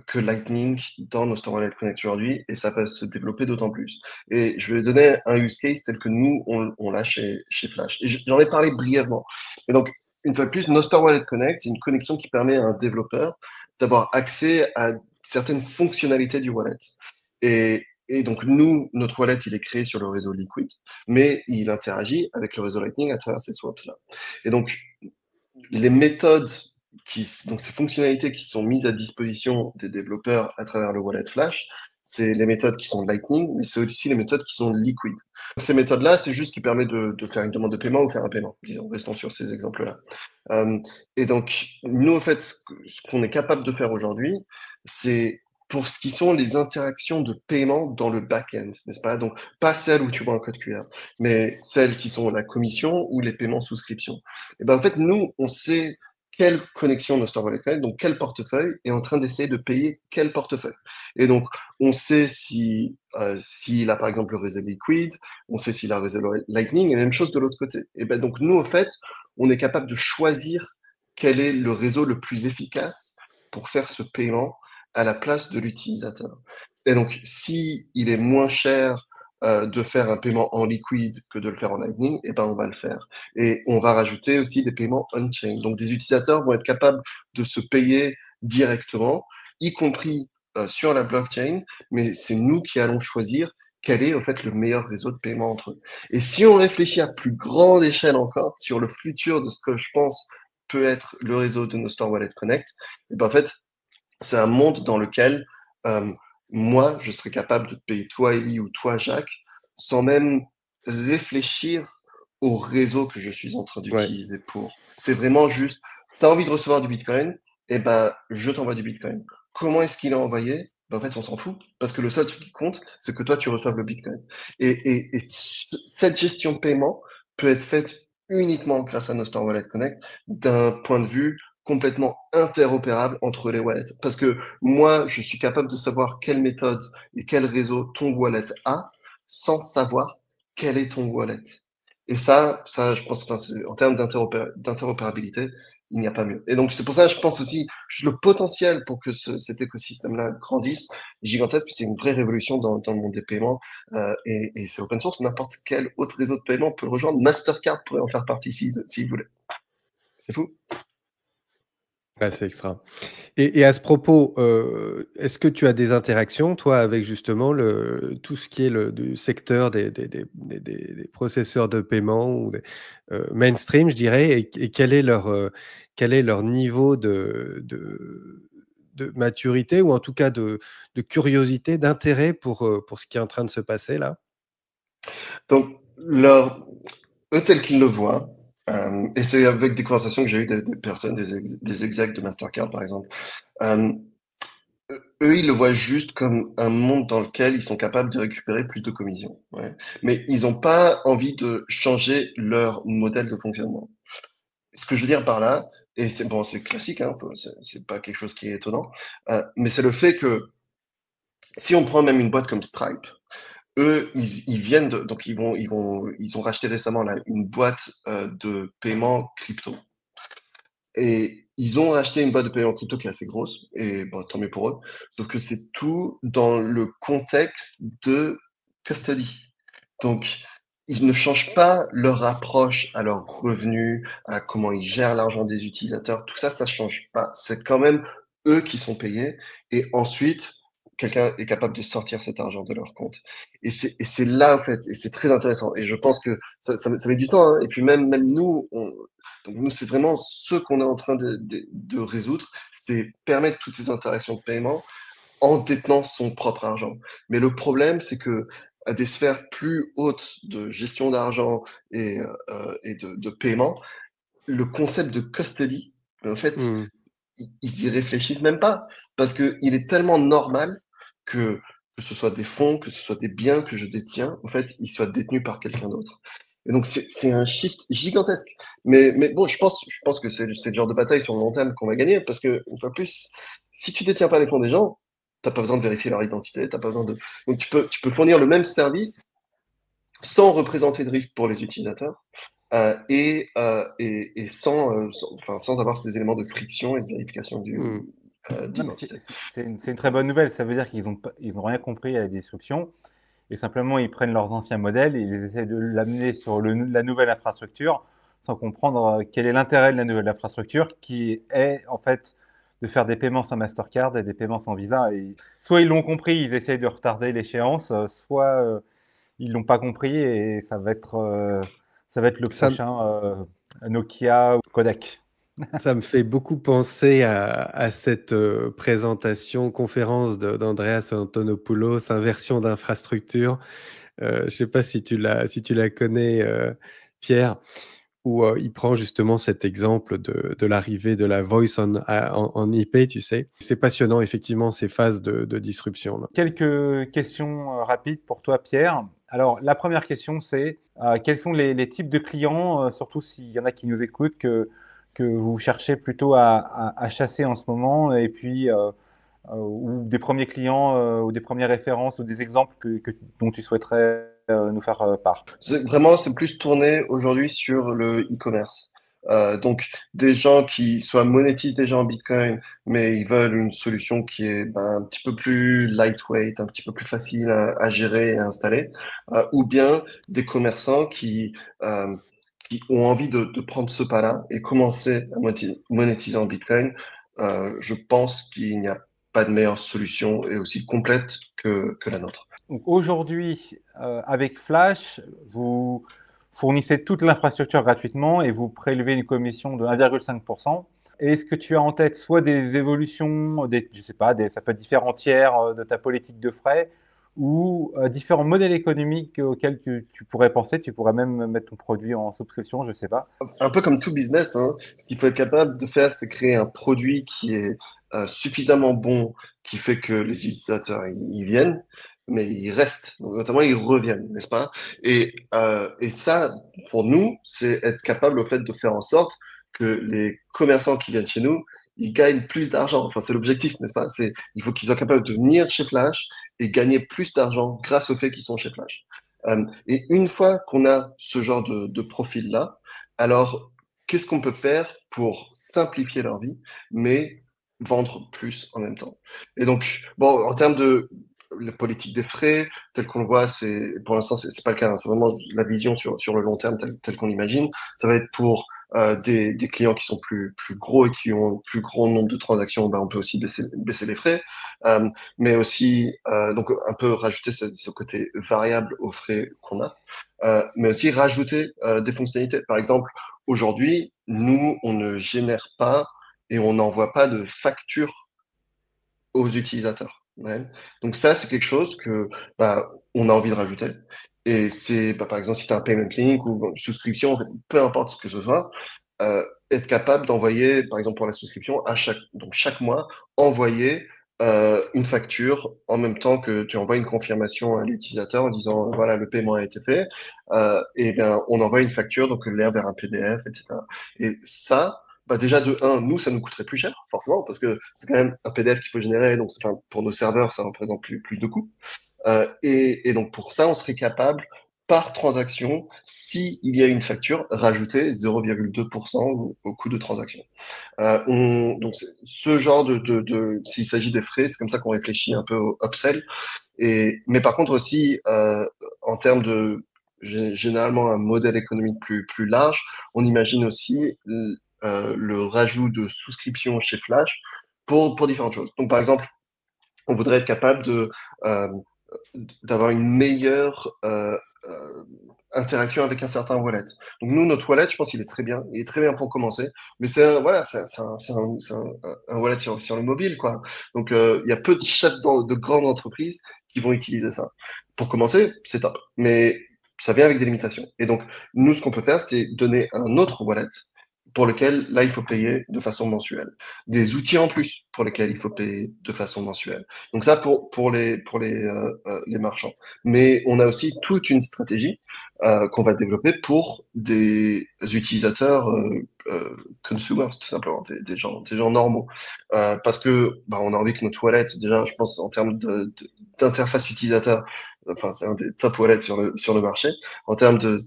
que Lightning dans Noster Wallet Connect aujourd'hui, et ça va se développer d'autant plus. Et je vais donner un use case tel que nous, on l'a chez Flash. Et j'en ai parlé brièvement. Et donc, une fois de plus, Noster Wallet Connect, c'est une connexion qui permet à un développeur d'avoir accès à certaines fonctionnalités du wallet. Et donc, nous, notre wallet, il est créé sur le réseau Liquid, mais il interagit avec le réseau Lightning à travers ces swaps-là. Et donc, les méthodes donc ces fonctionnalités qui sont mises à disposition des développeurs à travers le wallet Flash, c'est les méthodes qui sont Lightning, mais c'est aussi les méthodes qui sont Liquid. Donc, ces méthodes-là, c'est juste qui permet de faire une demande de paiement ou faire un paiement, disons, restons sur ces exemples-là. Et donc, nous, en fait, ce qu'on est capable de faire aujourd'hui, c'est pour ce qui sont les interactions de paiement dans le back-end, n'est-ce pas? Donc, pas celles où tu vois un code QR, mais celles qui sont la commission ou les paiements souscription. Et ben, en fait, nous, on sait quelle connexion Noster Wallet Connect, donc quel portefeuille est en train d'essayer de payer quel portefeuille. Et donc, on sait s'il a par exemple le réseau Liquid, on sait s'il a le réseau Lightning, et même chose de l'autre côté. Et ben donc, nous, en fait, on est capable de choisir quel est le réseau le plus efficace pour faire ce paiement à la place de l'utilisateur. Et donc, si il est moins cher de faire un paiement en liquide que de le faire en Lightning, et ben on va le faire. Et on va rajouter aussi des paiements on-chain. Donc des utilisateurs vont être capables de se payer directement, y compris sur la blockchain, mais c'est nous qui allons choisir quel est en fait le meilleur réseau de paiement entre eux. Et si on réfléchit à plus grande échelle encore sur le futur de ce que je pense peut être le réseau de Noster Wallet Connect, et ben en fait c'est un monde dans lequel moi, je serais capable de te payer toi, Ellie, ou toi, Jacques, sans même réfléchir au réseau que je suis en train d'utiliser pour. C'est vraiment juste, tu as envie de recevoir du Bitcoin, et ben, je t'envoie du Bitcoin. Comment est-ce qu'il est envoyé? Ben, en fait, on s'en fout. Parce que le seul truc qui compte, c'est que toi, tu reçoives le Bitcoin. Et cette gestion de paiement peut être faite uniquement grâce à Noster Wallet Connect d'un point de vue complètement interopérable entre les wallets. Parce que moi, je suis capable de savoir quelle méthode et quel réseau ton wallet a sans savoir quel est ton wallet. Et ça, je pense, en termes d'interopérabilité, il n'y a pas mieux. Et donc, c'est pour ça que je pense aussi, le potentiel pour que cet écosystème-là grandisse est gigantesque, c'est une vraie révolution dans le monde des paiements. Et c'est open source, n'importe quel autre réseau de paiement peut le rejoindre. Mastercard pourrait en faire partie s'il voulait. C'est fou.
Ouais, c'est extra. Et à ce propos, est-ce que tu as des interactions, toi, avec justement tout ce qui est du secteur des processeurs de paiement ou mainstream, je dirais, et quel est leur niveau de maturité ou en tout cas de curiosité, d'intérêt pour ce qui est en train de se passer là?
Donc, eux tels qu'ils le voient, et c'est avec des conversations que j'ai eues des personnes, des execs de Mastercard par exemple, eux ils le voient juste comme un monde dans lequel ils sont capables de récupérer plus de commissions. Ouais. Mais ils n'ont pas envie de changer leur modèle de fonctionnement. Ce que je veux dire par là, Et c'est bon, c'est classique, hein, c'est pas quelque chose qui est étonnant. Mais c'est le fait que si on prend même une boîte comme Stripe, eux, ils viennent de, donc ils ont racheté récemment là, une boîte de paiement crypto. Et ils ont racheté une boîte de paiement crypto qui est assez grosse, et bon, tant mieux pour eux. Sauf que c'est tout dans le contexte de custody. Donc, ils ne changent pas leur approche à leurs revenus, à comment ils gèrent l'argent des utilisateurs. Tout ça, ça change pas. C'est quand même eux qui sont payés. Et ensuite, quelqu'un est capable de sortir cet argent de leur compte. Et c'est là, en fait, et c'est très intéressant. Et je pense que ça met du temps, hein. Et puis même nous, donc nous, c'est vraiment ce qu'on est en train de résoudre, c'est permettre toutes ces interactions de paiement en détenant son propre argent. Mais le problème, c'est que à des sphères plus hautes de gestion d'argent et de paiement, le concept de custody, en fait,
Hmm.
ils y réfléchissent même pas parce que il est tellement normal que ce soit des fonds, que ce soit des biens que je détiens, en fait, ils soient détenus par quelqu'un d'autre. Et donc c'est un shift gigantesque. Mais bon, je pense que c'est le genre de bataille sur le long terme qu'on va gagner parce que une fois de plus, si tu détiens pas les fonds des gens, t'as pas besoin de vérifier leur identité, t'as pas besoin de. Donc tu peux fournir le même service sans représenter de risque pour les utilisateurs et enfin, sans avoir ces éléments de friction et de vérification
Hmm.
Non, mais
d'identité.
c'est une très bonne nouvelle. Ça veut dire qu'ils ont rien compris à la disruption et simplement ils prennent leurs anciens modèles et ils essaient de l'amener sur la nouvelle infrastructure sans comprendre quel est l'intérêt de la nouvelle infrastructure qui est en fait de faire des paiements sans Mastercard et des paiements sans Visa. Et soit ils l'ont compris, ils essayent de retarder l'échéance, soit ils l'ont pas compris et ça va être le
Ça,
prochain Nokia ou Kodak.
Ça me fait beaucoup penser à cette présentation, conférence d'Andreas Antonopoulos, inversion d'infrastructure. Je ne sais pas si tu la connais, Pierre, où il prend justement cet exemple de l'arrivée de la voice en IP, tu sais. C'est passionnant, effectivement, ces phases de disruption, là.
Quelques questions rapides pour toi, Pierre. Alors, la première question, c'est quels sont les types de clients, surtout s'il y en a qui nous écoutent, que vous cherchez plutôt à chasser en ce moment, et puis ou des premiers clients, ou des premières références, ou des exemples dont tu souhaiterais nous faire part.
C'est plus tourné aujourd'hui sur le e-commerce. Donc, des gens qui soit monétisent déjà en Bitcoin, mais ils veulent une solution qui est un petit peu plus lightweight, un petit peu plus facile à gérer et à installer, ou bien des commerçants qui ont envie de prendre ce pas-là et commencer à monétiser en Bitcoin. Je pense qu'il n'y a pas de meilleure solution et aussi complète que la nôtre.
Donc aujourd'hui, avec Flash, vous fournissez toute l'infrastructure gratuitement et vous prélevez une commission de 1,5%. Est-ce que tu as en tête soit des évolutions, je sais pas, ça peut être différents tiers de ta politique de frais ou différents modèles économiques auxquels tu pourrais penser, tu pourrais même mettre ton produit en subscription, je sais pas.
Un peu comme tout business, hein, ce qu'il faut être capable de faire, c'est créer un produit qui est suffisamment bon, qui fait que les utilisateurs ils viennent, mais ils restent, donc, notamment ils reviennent, n'est-ce pas? Et ça, pour nous, c'est être capable au fait de faire en sorte que les commerçants qui viennent chez nous, ils gagnent plus d'argent. Enfin, c'est l'objectif, n'est-ce pas? Il faut qu'ils soient capables de venir chez Flash et gagner plus d'argent grâce au fait qu'ils sont chez Flash. Et une fois qu'on a ce genre de profil-là, alors, qu'est-ce qu'on peut faire pour simplifier leur vie, mais vendre plus en même temps? Et donc, bon, en termes de la politique des frais, tel qu'on le voit, pour l'instant, c'est pas le cas, hein. C'est vraiment la vision sur le long terme, tel qu'on l'imagine. Ça va être pour des clients qui sont plus gros et qui ont un plus grand nombre de transactions, on peut aussi baisser les frais. Mais aussi, donc, un peu rajouter ce côté variable aux frais qu'on a. Mais aussi rajouter des fonctionnalités. Par exemple, aujourd'hui, nous, on ne génère pas et on n'envoie pas de facture aux utilisateurs. Ouais. Donc ça, c'est quelque chose que on a envie de rajouter. Et c'est, par exemple, si tu as un payment link ou une souscription, en fait, peu importe ce que ce soit, être capable d'envoyer, par exemple pour la souscription, donc chaque mois, envoyer une facture en même temps que tu envoies une confirmation à l'utilisateur en disant voilà, le paiement a été fait. Et bien, on envoie une facture, donc le lien vers un PDF, etc. Et ça, déjà de un, nous, ça nous coûterait plus cher, forcément, parce que c'est quand même un PDF qu'il faut générer, donc enfin, pour nos serveurs, ça représente plus de coûts. Et donc pour ça, on serait capable, par transaction, s'il y a une facture, rajouter 0,2% au coût de transaction. Donc ce genre s'il s'agit des frais, c'est comme ça qu'on réfléchit un peu au upsell. Mais par contre aussi, en termes de généralement un modèle économique plus large, on imagine aussi le rajout de souscriptions chez Flash pour différentes choses. Donc par exemple, on voudrait être capable euh, d'avoir une meilleure interaction avec un certain wallet. Donc nous, notre wallet, je pense qu'il est très bien. Il est très bien pour commencer. Mais voilà, c'est un wallet sur le mobile, quoi. Donc il y a peu de chefs de grandes entreprises qui vont utiliser ça. Pour commencer, c'est top. Mais ça vient avec des limitations. Et donc, nous, ce qu'on peut faire, c'est donner un autre wallet pour lequel, là, il faut payer de façon mensuelle. Des outils en plus pour lesquels il faut payer de façon mensuelle. Donc ça, pour les marchands. Mais on a aussi toute une stratégie qu'on va développer pour des utilisateurs consumers, tout simplement, des gens normaux. Parce que on a envie que notre wallet, déjà, je pense, en termes d'interface utilisateur, enfin, c'est un des top wallets sur le marché. En termes de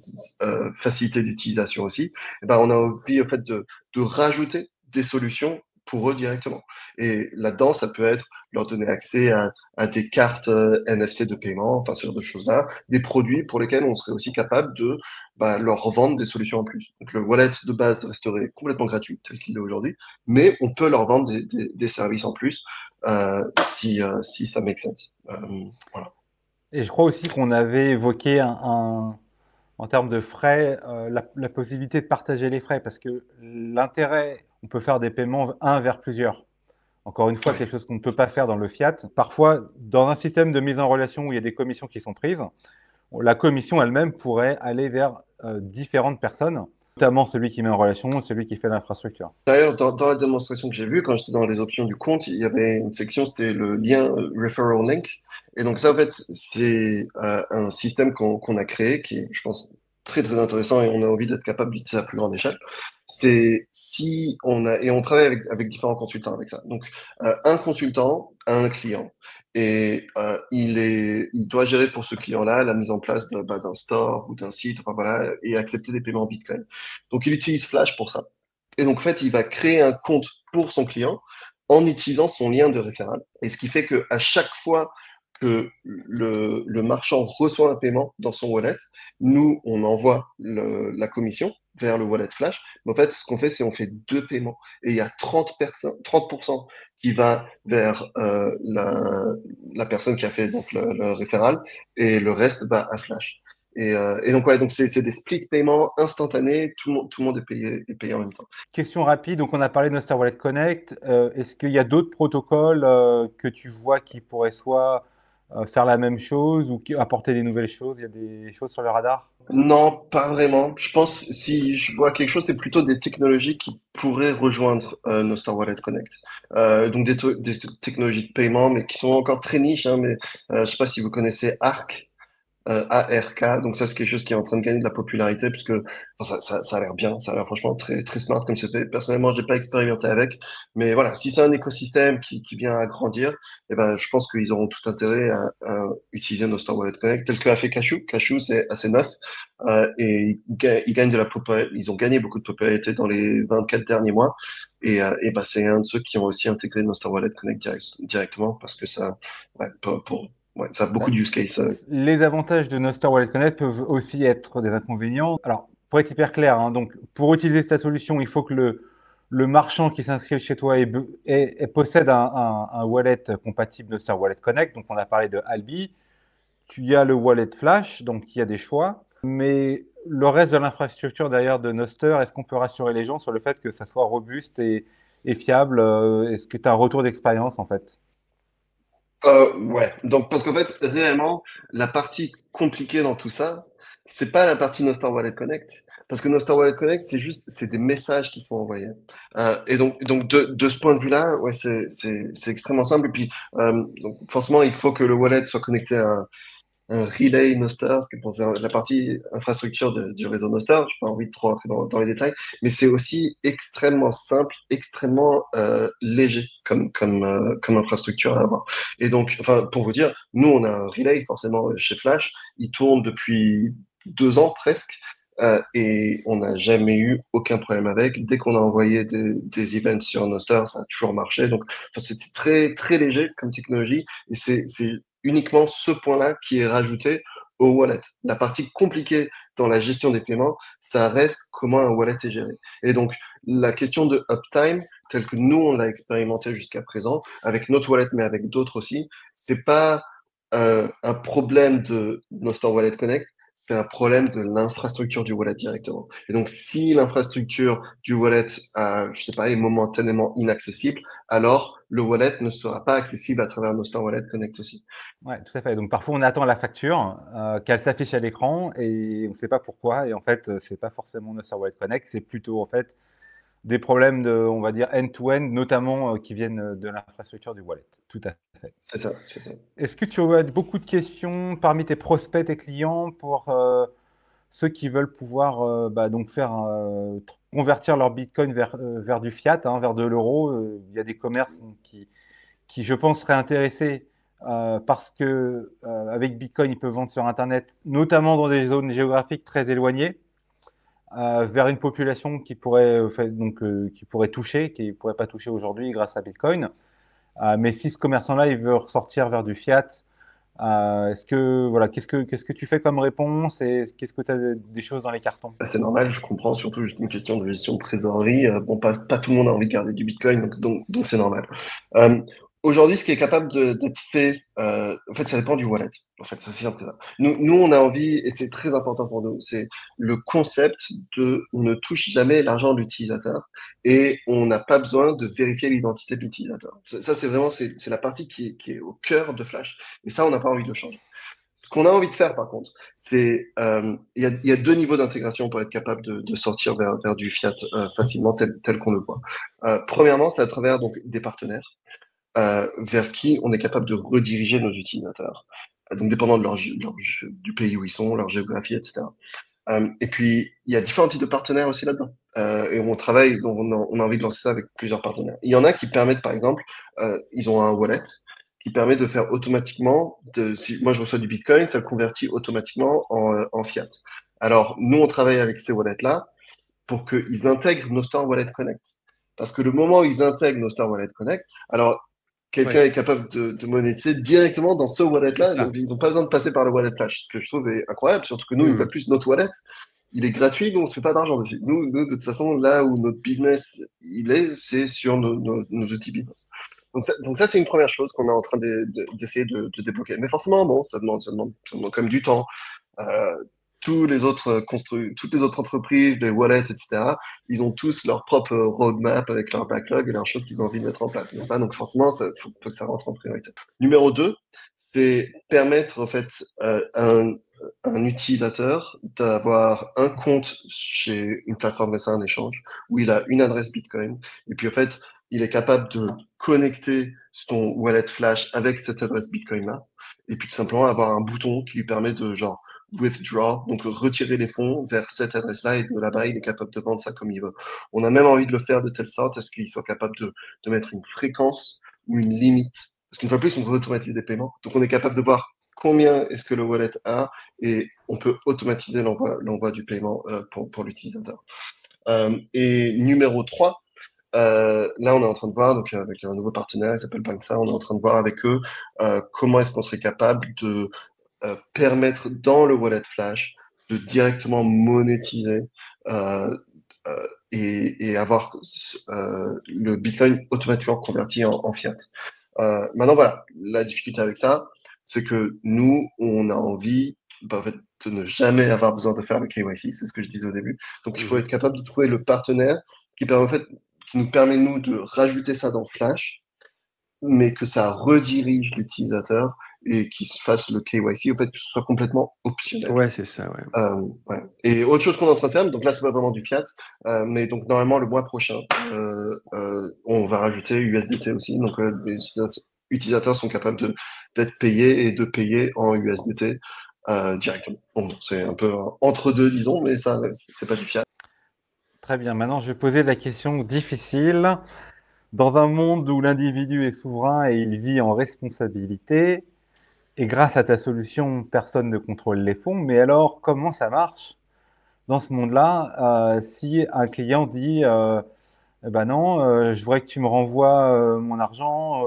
facilité d'utilisation aussi, on a envie, en fait, de rajouter des solutions pour eux directement. Et là-dedans, ça peut être leur donner accès à des cartes NFC de paiement, enfin ce genre de choses-là, des produits pour lesquels on serait aussi capable de leur vendre des solutions en plus. Donc le wallet de base resterait complètement gratuit tel qu'il est aujourd'hui, mais on peut leur vendre des services en plus si ça make sense. Voilà.
Et je crois aussi qu'on avait évoqué en termes de frais, la possibilité de partager les frais, parce que l'intérêt, on peut faire des paiements un vers plusieurs. Encore une fois,
Ouais.
quelque chose qu'on ne peut pas faire dans le fiat. Parfois, dans un système de mise en relation où il y a des commissions qui sont prises, la commission elle-même pourrait aller vers différentes personnes, notamment celui qui met en relation, celui qui fait l'infrastructure.
D'ailleurs, dans la démonstration que j'ai vue, quand j'étais dans les options du compte, il y avait une section, c'était le lien referral link. Et donc ça, en fait, c'est un système qu'on a créé qui est, je pense, très très intéressant et on a envie d'être capable d'utiliser à plus grande échelle. C'est si on a et on travaille avec différents consultants avec ça. Donc un consultant a un client et il doit gérer pour ce client-là la mise en place d'un store ou d'un site, enfin voilà, et accepter des paiements en Bitcoin. Donc il utilise Flash pour ça. Et donc, en fait, il va créer un compte pour son client en utilisant son lien de référal. Et ce qui fait que à chaque fois que le marchand reçoit un paiement dans son wallet, nous, on envoie la commission vers le wallet Flash. Mais en fait, ce qu'on fait, c'est on fait deux paiements. Et il y a 30% qui va vers la personne qui a fait donc le référal et le reste va à Flash. Et donc, ouais, donc c'est des split paiements instantanés, tout le monde est payé en même temps.
Question rapide, donc on a parlé de Nostr Wallet Connect. Est-ce qu'il y a d'autres protocoles que tu vois qui pourraient soit faire la même chose ou apporter des nouvelles choses? Il y a des choses sur le radar?
Non, pas vraiment. Je pense, si je vois quelque chose, c'est plutôt des technologies qui pourraient rejoindre Nostr Wallet Connect. Donc des technologies de paiement, mais qui sont encore très niches, hein, mais je sais pas si vous connaissez Arc. ARK. Donc ça, c'est quelque chose qui est en train de gagner de la popularité puisque enfin, ça a l'air bien, ça a l'air franchement très, très smart comme c'est fait. Personnellement, je n'ai pas expérimenté avec, mais voilà, si c'est un écosystème qui vient à grandir, eh ben, je pense qu'ils auront tout intérêt à utiliser nos Store Wallet Connect, tel que a fait Cashew. Cashew, c'est assez neuf et ils gagnent de la popularité. Ils ont gagné beaucoup de popularité dans les 24 derniers mois. Et ben, c'est un de ceux qui ont aussi intégré nos Store Wallet Connect directement parce que ça, ouais, ouais, ça a beaucoup de use cases.
Les avantages de Nostr Wallet Connect peuvent aussi être des inconvénients. Alors, pour être hyper clair, hein, donc pour utiliser ta solution, il faut que le marchand qui s'inscrit chez toi possède un wallet compatible Nostr Wallet Connect. Donc, on a parlé de Albi. Tu as le wallet Flash, donc il y a des choix. Mais le reste de l'infrastructure derrière de Nostr, est-ce qu'on peut rassurer les gens sur le fait que ça soit robuste et fiable? Est-ce que tu as un retour d'expérience en fait?
Ouais, donc parce qu'en fait, réellement, la partie compliquée dans tout ça, c'est pas la partie Nostr Wallet Connect. Parce que Nostr Wallet Connect, c'est des messages qui sont envoyés. Et donc de ce point de vue-là, ouais, c'est extrêmement simple. Et puis, donc forcément, il faut que le wallet soit connecté un relay Nostr, la partie infrastructure du réseau Nostr. Je n'ai pas envie de trop rentrer dans les détails, mais c'est aussi extrêmement simple, extrêmement léger comme infrastructure à avoir. Et donc, enfin, pour vous dire, nous, on a un relay forcément chez Flash. Il tourne depuis 2 ans presque. Et on n'a jamais eu aucun problème avec. Dès qu'on a envoyé des events sur Nostr, ça a toujours marché. Donc, enfin, c'est très, très léger comme technologie. Et c'est uniquement ce point-là qui est rajouté au wallet. La partie compliquée dans la gestion des paiements, ça reste comment un wallet est géré. Et donc, la question de uptime, telle que nous, on l'a expérimenté jusqu'à présent, avec notre wallet, mais avec d'autres aussi, c'est pas un problème de Nostr Wallet Connect, c'est un problème de l'infrastructure du wallet directement. Et donc, si l'infrastructure du wallet, je sais pas, est momentanément inaccessible, alors le wallet ne sera pas accessible à travers Nostr Wallet Connect aussi.
Ouais, tout à fait. Donc parfois on attend la facture, qu'elle s'affiche à l'écran et on ne sait pas pourquoi. Et en fait, c'est pas forcément Nostr Wallet Connect, c'est plutôt en fait des problèmes de, on va dire, end-to-end, notamment qui viennent de l'infrastructure du wallet. Tout à fait.
C'est ça, c'est ça.
Est-ce que tu as beaucoup de questions parmi tes prospects, tes clients, pour ceux qui veulent pouvoir donc faire convertir leur Bitcoin vers du fiat, hein, vers de l'euro? Il y a des commerces qui, je pense, seraient intéressés parce que avec Bitcoin, ils peuvent vendre sur Internet, notamment dans des zones géographiques très éloignées, vers une population qui pourrait qui pourrait toucher, qui pourrait pas toucher aujourd'hui grâce à Bitcoin. Mais si ce commerçant-là, il veut ressortir vers du fiat, est-ce que voilà, qu'est-ce que tu fais comme réponse et qu'est-ce que tu as des choses dans les cartons?
C'est normal, je comprends, surtout juste une question de gestion de trésorerie. Bon, pas tout le monde a envie de garder du Bitcoin, donc c'est normal. Aujourd'hui, ce qui est capable d'être fait, en fait, ça dépend du wallet. En fait, c'est aussi simple que ça. Nous, on a envie, et c'est très important pour nous, c'est le concept de on ne touche jamais l'argent de l'utilisateur et on n'a pas besoin de vérifier l'identité de l'utilisateur. Ça, c'est vraiment, c'est la partie qui est au cœur de Flash. Et ça, on n'a pas envie de le changer. Ce qu'on a envie de faire, par contre, c'est il y a 2 niveaux d'intégration pour être capable de sortir vers du fiat facilement tel qu'on le voit. Premièrement, c'est à travers donc des partenaires vers qui on est capable de rediriger nos utilisateurs. Donc, dépendant de du pays où ils sont, leur géographie, etc. Et puis, il y a différents types de partenaires aussi là-dedans. Et on travaille, donc on a envie de lancer ça avec plusieurs partenaires. Il y en a qui permettent, par exemple, ils ont un wallet qui permet de faire automatiquement, si moi je reçois du Bitcoin, ça le convertit automatiquement en fiat. Alors, nous, on travaille avec ces wallets-là pour qu'ils intègrent Nostr Wallet Connect. Parce que le moment où ils intègrent Nostr Wallet Connect, alors quelqu'un est capable de monétiser directement dans ce wallet-là. Donc, ils n'ont pas besoin de passer par le wallet Flash, ce que je trouve est incroyable. Surtout que nous, une fois de plus, notre wallet, il est gratuit, donc on ne se fait pas d'argent dessus. Nous, de toute façon, là où notre business, c'est sur nos outils business. Donc ça, c'est une première chose qu'on est en train d'essayer de débloquer. Mais forcément, bon, ça demande quand même du temps. Toutes les autres entreprises, les wallets, etc., ils ont tous leur propre roadmap avec leur backlog et leurs choses qu'ils ont envie de mettre en place, n'est-ce pas? Donc forcément, faut que ça rentre en priorité. Numéro 2, c'est permettre en fait un utilisateur d'avoir un compte chez une plateforme de ça, un échange, où il a une adresse Bitcoin, et puis en fait, il est capable de connecter son wallet Flash avec cette adresse Bitcoin-là, et puis tout simplement avoir un bouton qui lui permet de genre withdraw, donc retirer les fonds vers cette adresse-là, et de là-bas, il est capable de vendre ça comme il veut. On a même envie de le faire de telle sorte à ce qu'il soit capable de mettre une fréquence ou une limite. Parce qu'une fois de plus, on peut automatiser des paiements. Donc on est capable de voir combien est-ce que le wallet a et on peut automatiser l'envoi du paiement pour l'utilisateur. Et numéro 3, là, on est en train de voir, donc avec un nouveau partenaire, il s'appelle Banksa, on est en train de voir avec eux comment est-ce qu'on serait capable de permettre dans le wallet Flash de directement monétiser et avoir le Bitcoin automatiquement converti en fiat. Maintenant, voilà, la difficulté avec ça, c'est que nous, on a envie en fait, de ne jamais avoir besoin de faire le KYC, c'est ce que je disais au début. Donc, il faut être capable de trouver le partenaire qui nous permet, nous, de rajouter ça dans Flash, mais que ça redirige l'utilisateur et qu'il se fasse le KYC, en fait, que ce soit complètement optionnel.
Ouais, c'est ça, ouais.
Ouais. Et autre chose qu'on est en train de faire, donc là, c'est pas vraiment du fiat, mais donc normalement, le mois prochain, on va rajouter USDT aussi, donc utilisateurs sont capables d'être payés et de payer en USDT directement. Bon, c'est un peu entre deux, disons, mais ça, c'est pas du fiat.
Très bien. Maintenant, je vais poser la question difficile. Dans un monde où l'individu est souverain et il vit en responsabilité, et grâce à ta solution, personne ne contrôle les fonds, mais alors comment ça marche dans ce monde-là si un client dit eh ben non, je voudrais que tu me renvoies mon argent,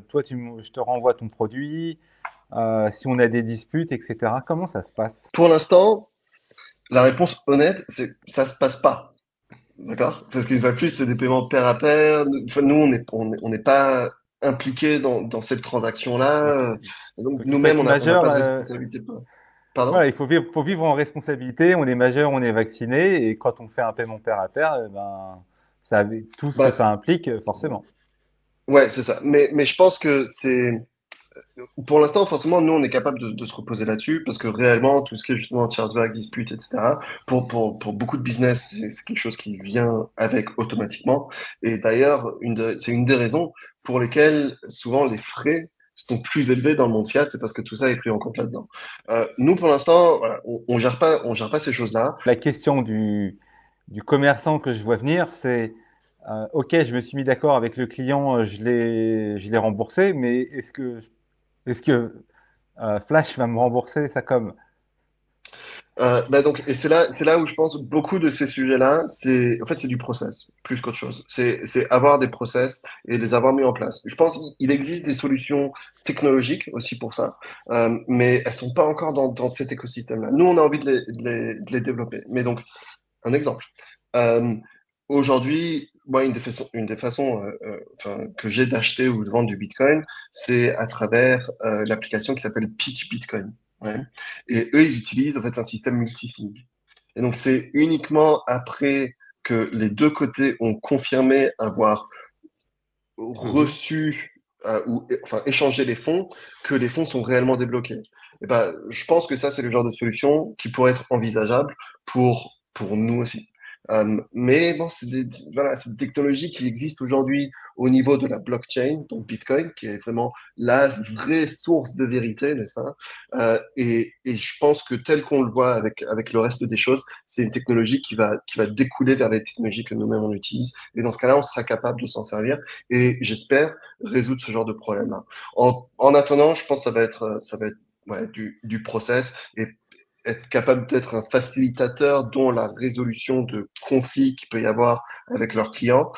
toi je te renvoie ton produit, si on a des disputes, etc. Comment ça se passe?
Pour l'instant, la réponse honnête, c'est ça se passe pas. D'accord? Parce qu'une fois de plus, c'est des paiements pair à pair. Enfin, nous, on n'est pas impliqués dans cette transaction-là. Donc,
Donc il faut
nous-mêmes,
être
on n'a
majeur.
pas de responsabilité. Pardon?
Voilà, il faut vivre en responsabilité. On est majeur, on est vacciné, et quand on fait un paiement pair à pair, eh ben, ça, tout ce que
Bah,
ça implique, forcément.
ouais, c'est ça. Mais je pense que pour l'instant, forcément, nous, on est capable de se reposer là-dessus parce que réellement, tout ce qui est justement chargeback, dispute, etc., pour beaucoup de business, c'est quelque chose qui vient avec automatiquement. Et d'ailleurs, c'est une des raisons pour lesquelles souvent les frais sont plus élevés dans le monde fiat, c'est parce que tout ça est pris en compte là-dedans. Nous, pour l'instant, voilà, on gère pas ces choses-là.
La question du commerçant que je vois venir, c'est OK, je me suis mis d'accord avec le client, je l'ai remboursé, mais est-ce que Flash va me rembourser ça comme?
Bah donc, et c'est là où je pense beaucoup de ces sujets-là, en fait, c'est du process, plus qu'autre chose. C'est avoir des process et les avoir mis en place. Je pense qu'il existe des solutions technologiques aussi pour ça, mais elles sont pas encore dans cet écosystème-là. Nous, on a envie de les développer. Mais donc, un exemple. Euh, Aujourd'hui, moi, une des façons enfin, que j'ai d'acheter ou de vendre du Bitcoin, c'est à travers l'application qui s'appelle Pitch Bitcoin. Ouais. Et eux, ils utilisent en fait un système multisig. Et donc, c'est uniquement après que les deux côtés ont confirmé avoir
Mhm.
reçu ou enfin échangé les fonds que les fonds sont réellement débloqués. Et ben, je pense que ça, c'est le genre de solution qui pourrait être envisageable pour nous aussi. Mais bon, voilà, c'est des technologies qui existent aujourd'hui au niveau de la blockchain, donc Bitcoin, qui est vraiment la vraie source de vérité, n'est-ce pas? Et je pense que tel qu'on le voit avec le reste des choses, c'est une technologie qui va découler vers les technologies que nous-mêmes on utilise. Et dans ce cas-là, on sera capable de s'en servir et j'espère résoudre ce genre de problème-là. En attendant, je pense que ça va être ouais, du process et être capable d'être un facilitateur dont la résolution de conflits qu'il peut y avoir avec leurs clients.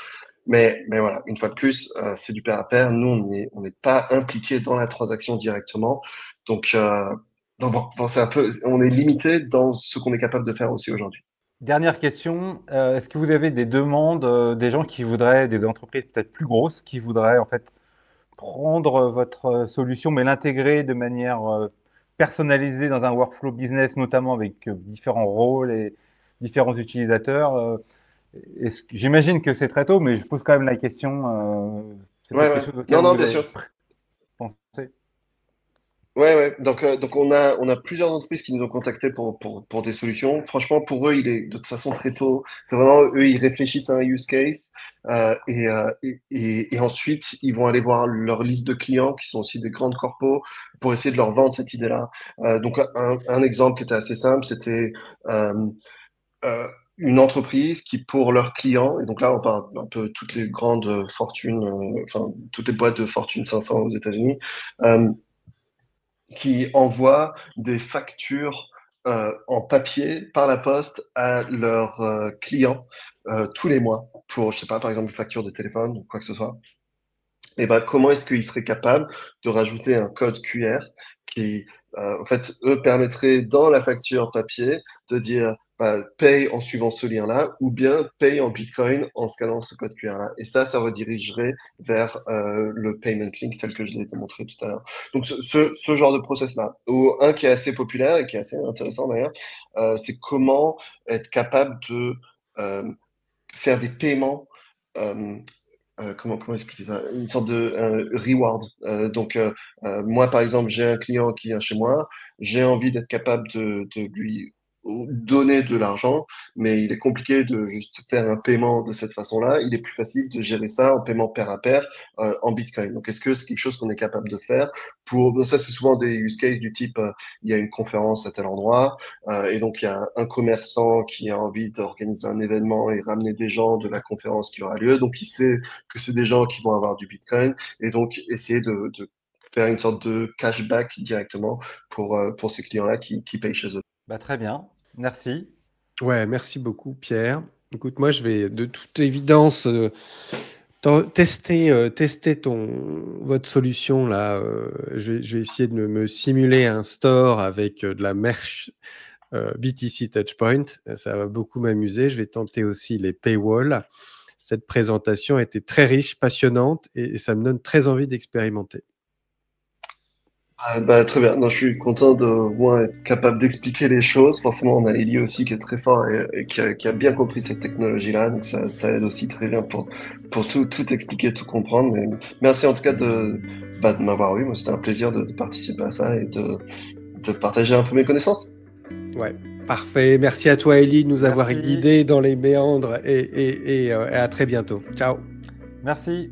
Mais voilà, une fois de plus, c'est du pair à pair. Nous, on n'est pas impliqué dans la transaction directement. Donc, bon, c'est un peu, on est limité dans ce qu'on est capable de faire aussi aujourd'hui.
Dernière question, est-ce que vous avez des demandes, des gens qui voudraient, des entreprises peut-être plus grosses, qui voudraient en fait prendre votre solution, mais l'intégrer de manière personnalisée dans un workflow business, notamment avec différents rôles et différents utilisateurs? J'imagine que c'est très tôt, mais je pose quand même la question. C'est
Ouais,
peut-être quelque
ouais.
chose auquel
Non, non,
vous
bien
avez
sûr.
pensé.
Ouais, ouais. Donc on a plusieurs entreprises qui nous ont contactés pour des solutions. Franchement, pour eux, il est de toute façon très tôt. C'est vraiment eux, ils réfléchissent à un use case et ensuite ils vont aller voir leur liste de clients qui sont aussi des grandes corpos pour essayer de leur vendre cette idée-là. Donc un exemple qui était assez simple, c'était euh, une entreprise qui pour leurs clients, et donc là on parle un peu toutes les grandes fortunes, enfin toutes les boîtes de Fortune 500 aux États-Unis. euh, qui envoient des factures en papier par la poste à leurs clients tous les mois pour, je sais pas, par exemple, une facture de téléphone ou quoi que ce soit. Et ben, comment est-ce qu'ils seraient capables de rajouter un code QR qui, en fait, eux permettrait dans la facture papier de dire bah, paye en suivant ce lien-là ou bien paye en Bitcoin en scannant ce code QR-là. Et ça redirigerait vers le payment link tel que je l'ai montré tout à l'heure. Donc, ce genre de process-là. Ou un qui est assez populaire et qui est assez intéressant d'ailleurs, c'est comment être capable de faire des paiements. euh, comment expliquer ça? Une sorte de reward. Moi, par exemple, j'ai un client qui vient chez moi, j'ai envie d'être capable de lui donner de l'argent, mais il est compliqué de juste faire un paiement de cette façon-là. Il est plus facile de gérer ça en paiement pair à pair en Bitcoin. Donc, est-ce que c'est quelque chose qu'on est capable de faire pour ça, c'est souvent des use cases du type il y a une conférence à tel endroit et donc il y a un commerçant qui a envie d'organiser un événement et ramener des gens de la conférence qui aura lieu. Donc, il sait que c'est des gens qui vont avoir du Bitcoin et donc essayer de faire une sorte de cashback directement pour ces clients-là qui payent chez eux.
Bah, très bien, merci.
Ouais, merci beaucoup, Pierre. Écoute, moi, je vais de toute évidence tester votre solution là. Je vais essayer de me simuler un store avec de la merch BTC Touchpoint. Ça va beaucoup m'amuser. Je vais tenter aussi les paywalls. Cette présentation a été très riche, passionnante et ça me donne très envie d'expérimenter.
Très bien. Non, je suis content de moi être capable d'expliquer les choses. Forcément, on a Eli aussi qui est très fort et qui a bien compris cette technologie-là. Donc ça aide aussi très bien pour tout expliquer, tout comprendre. Mais merci en tout cas de m'avoir eu. Moi, c'était un plaisir de participer à ça et de partager un peu mes connaissances.
Ouais, parfait. Merci à toi, Eli, de nous avoir
Merci.
guidés dans les méandres et à très bientôt. Ciao.
Merci.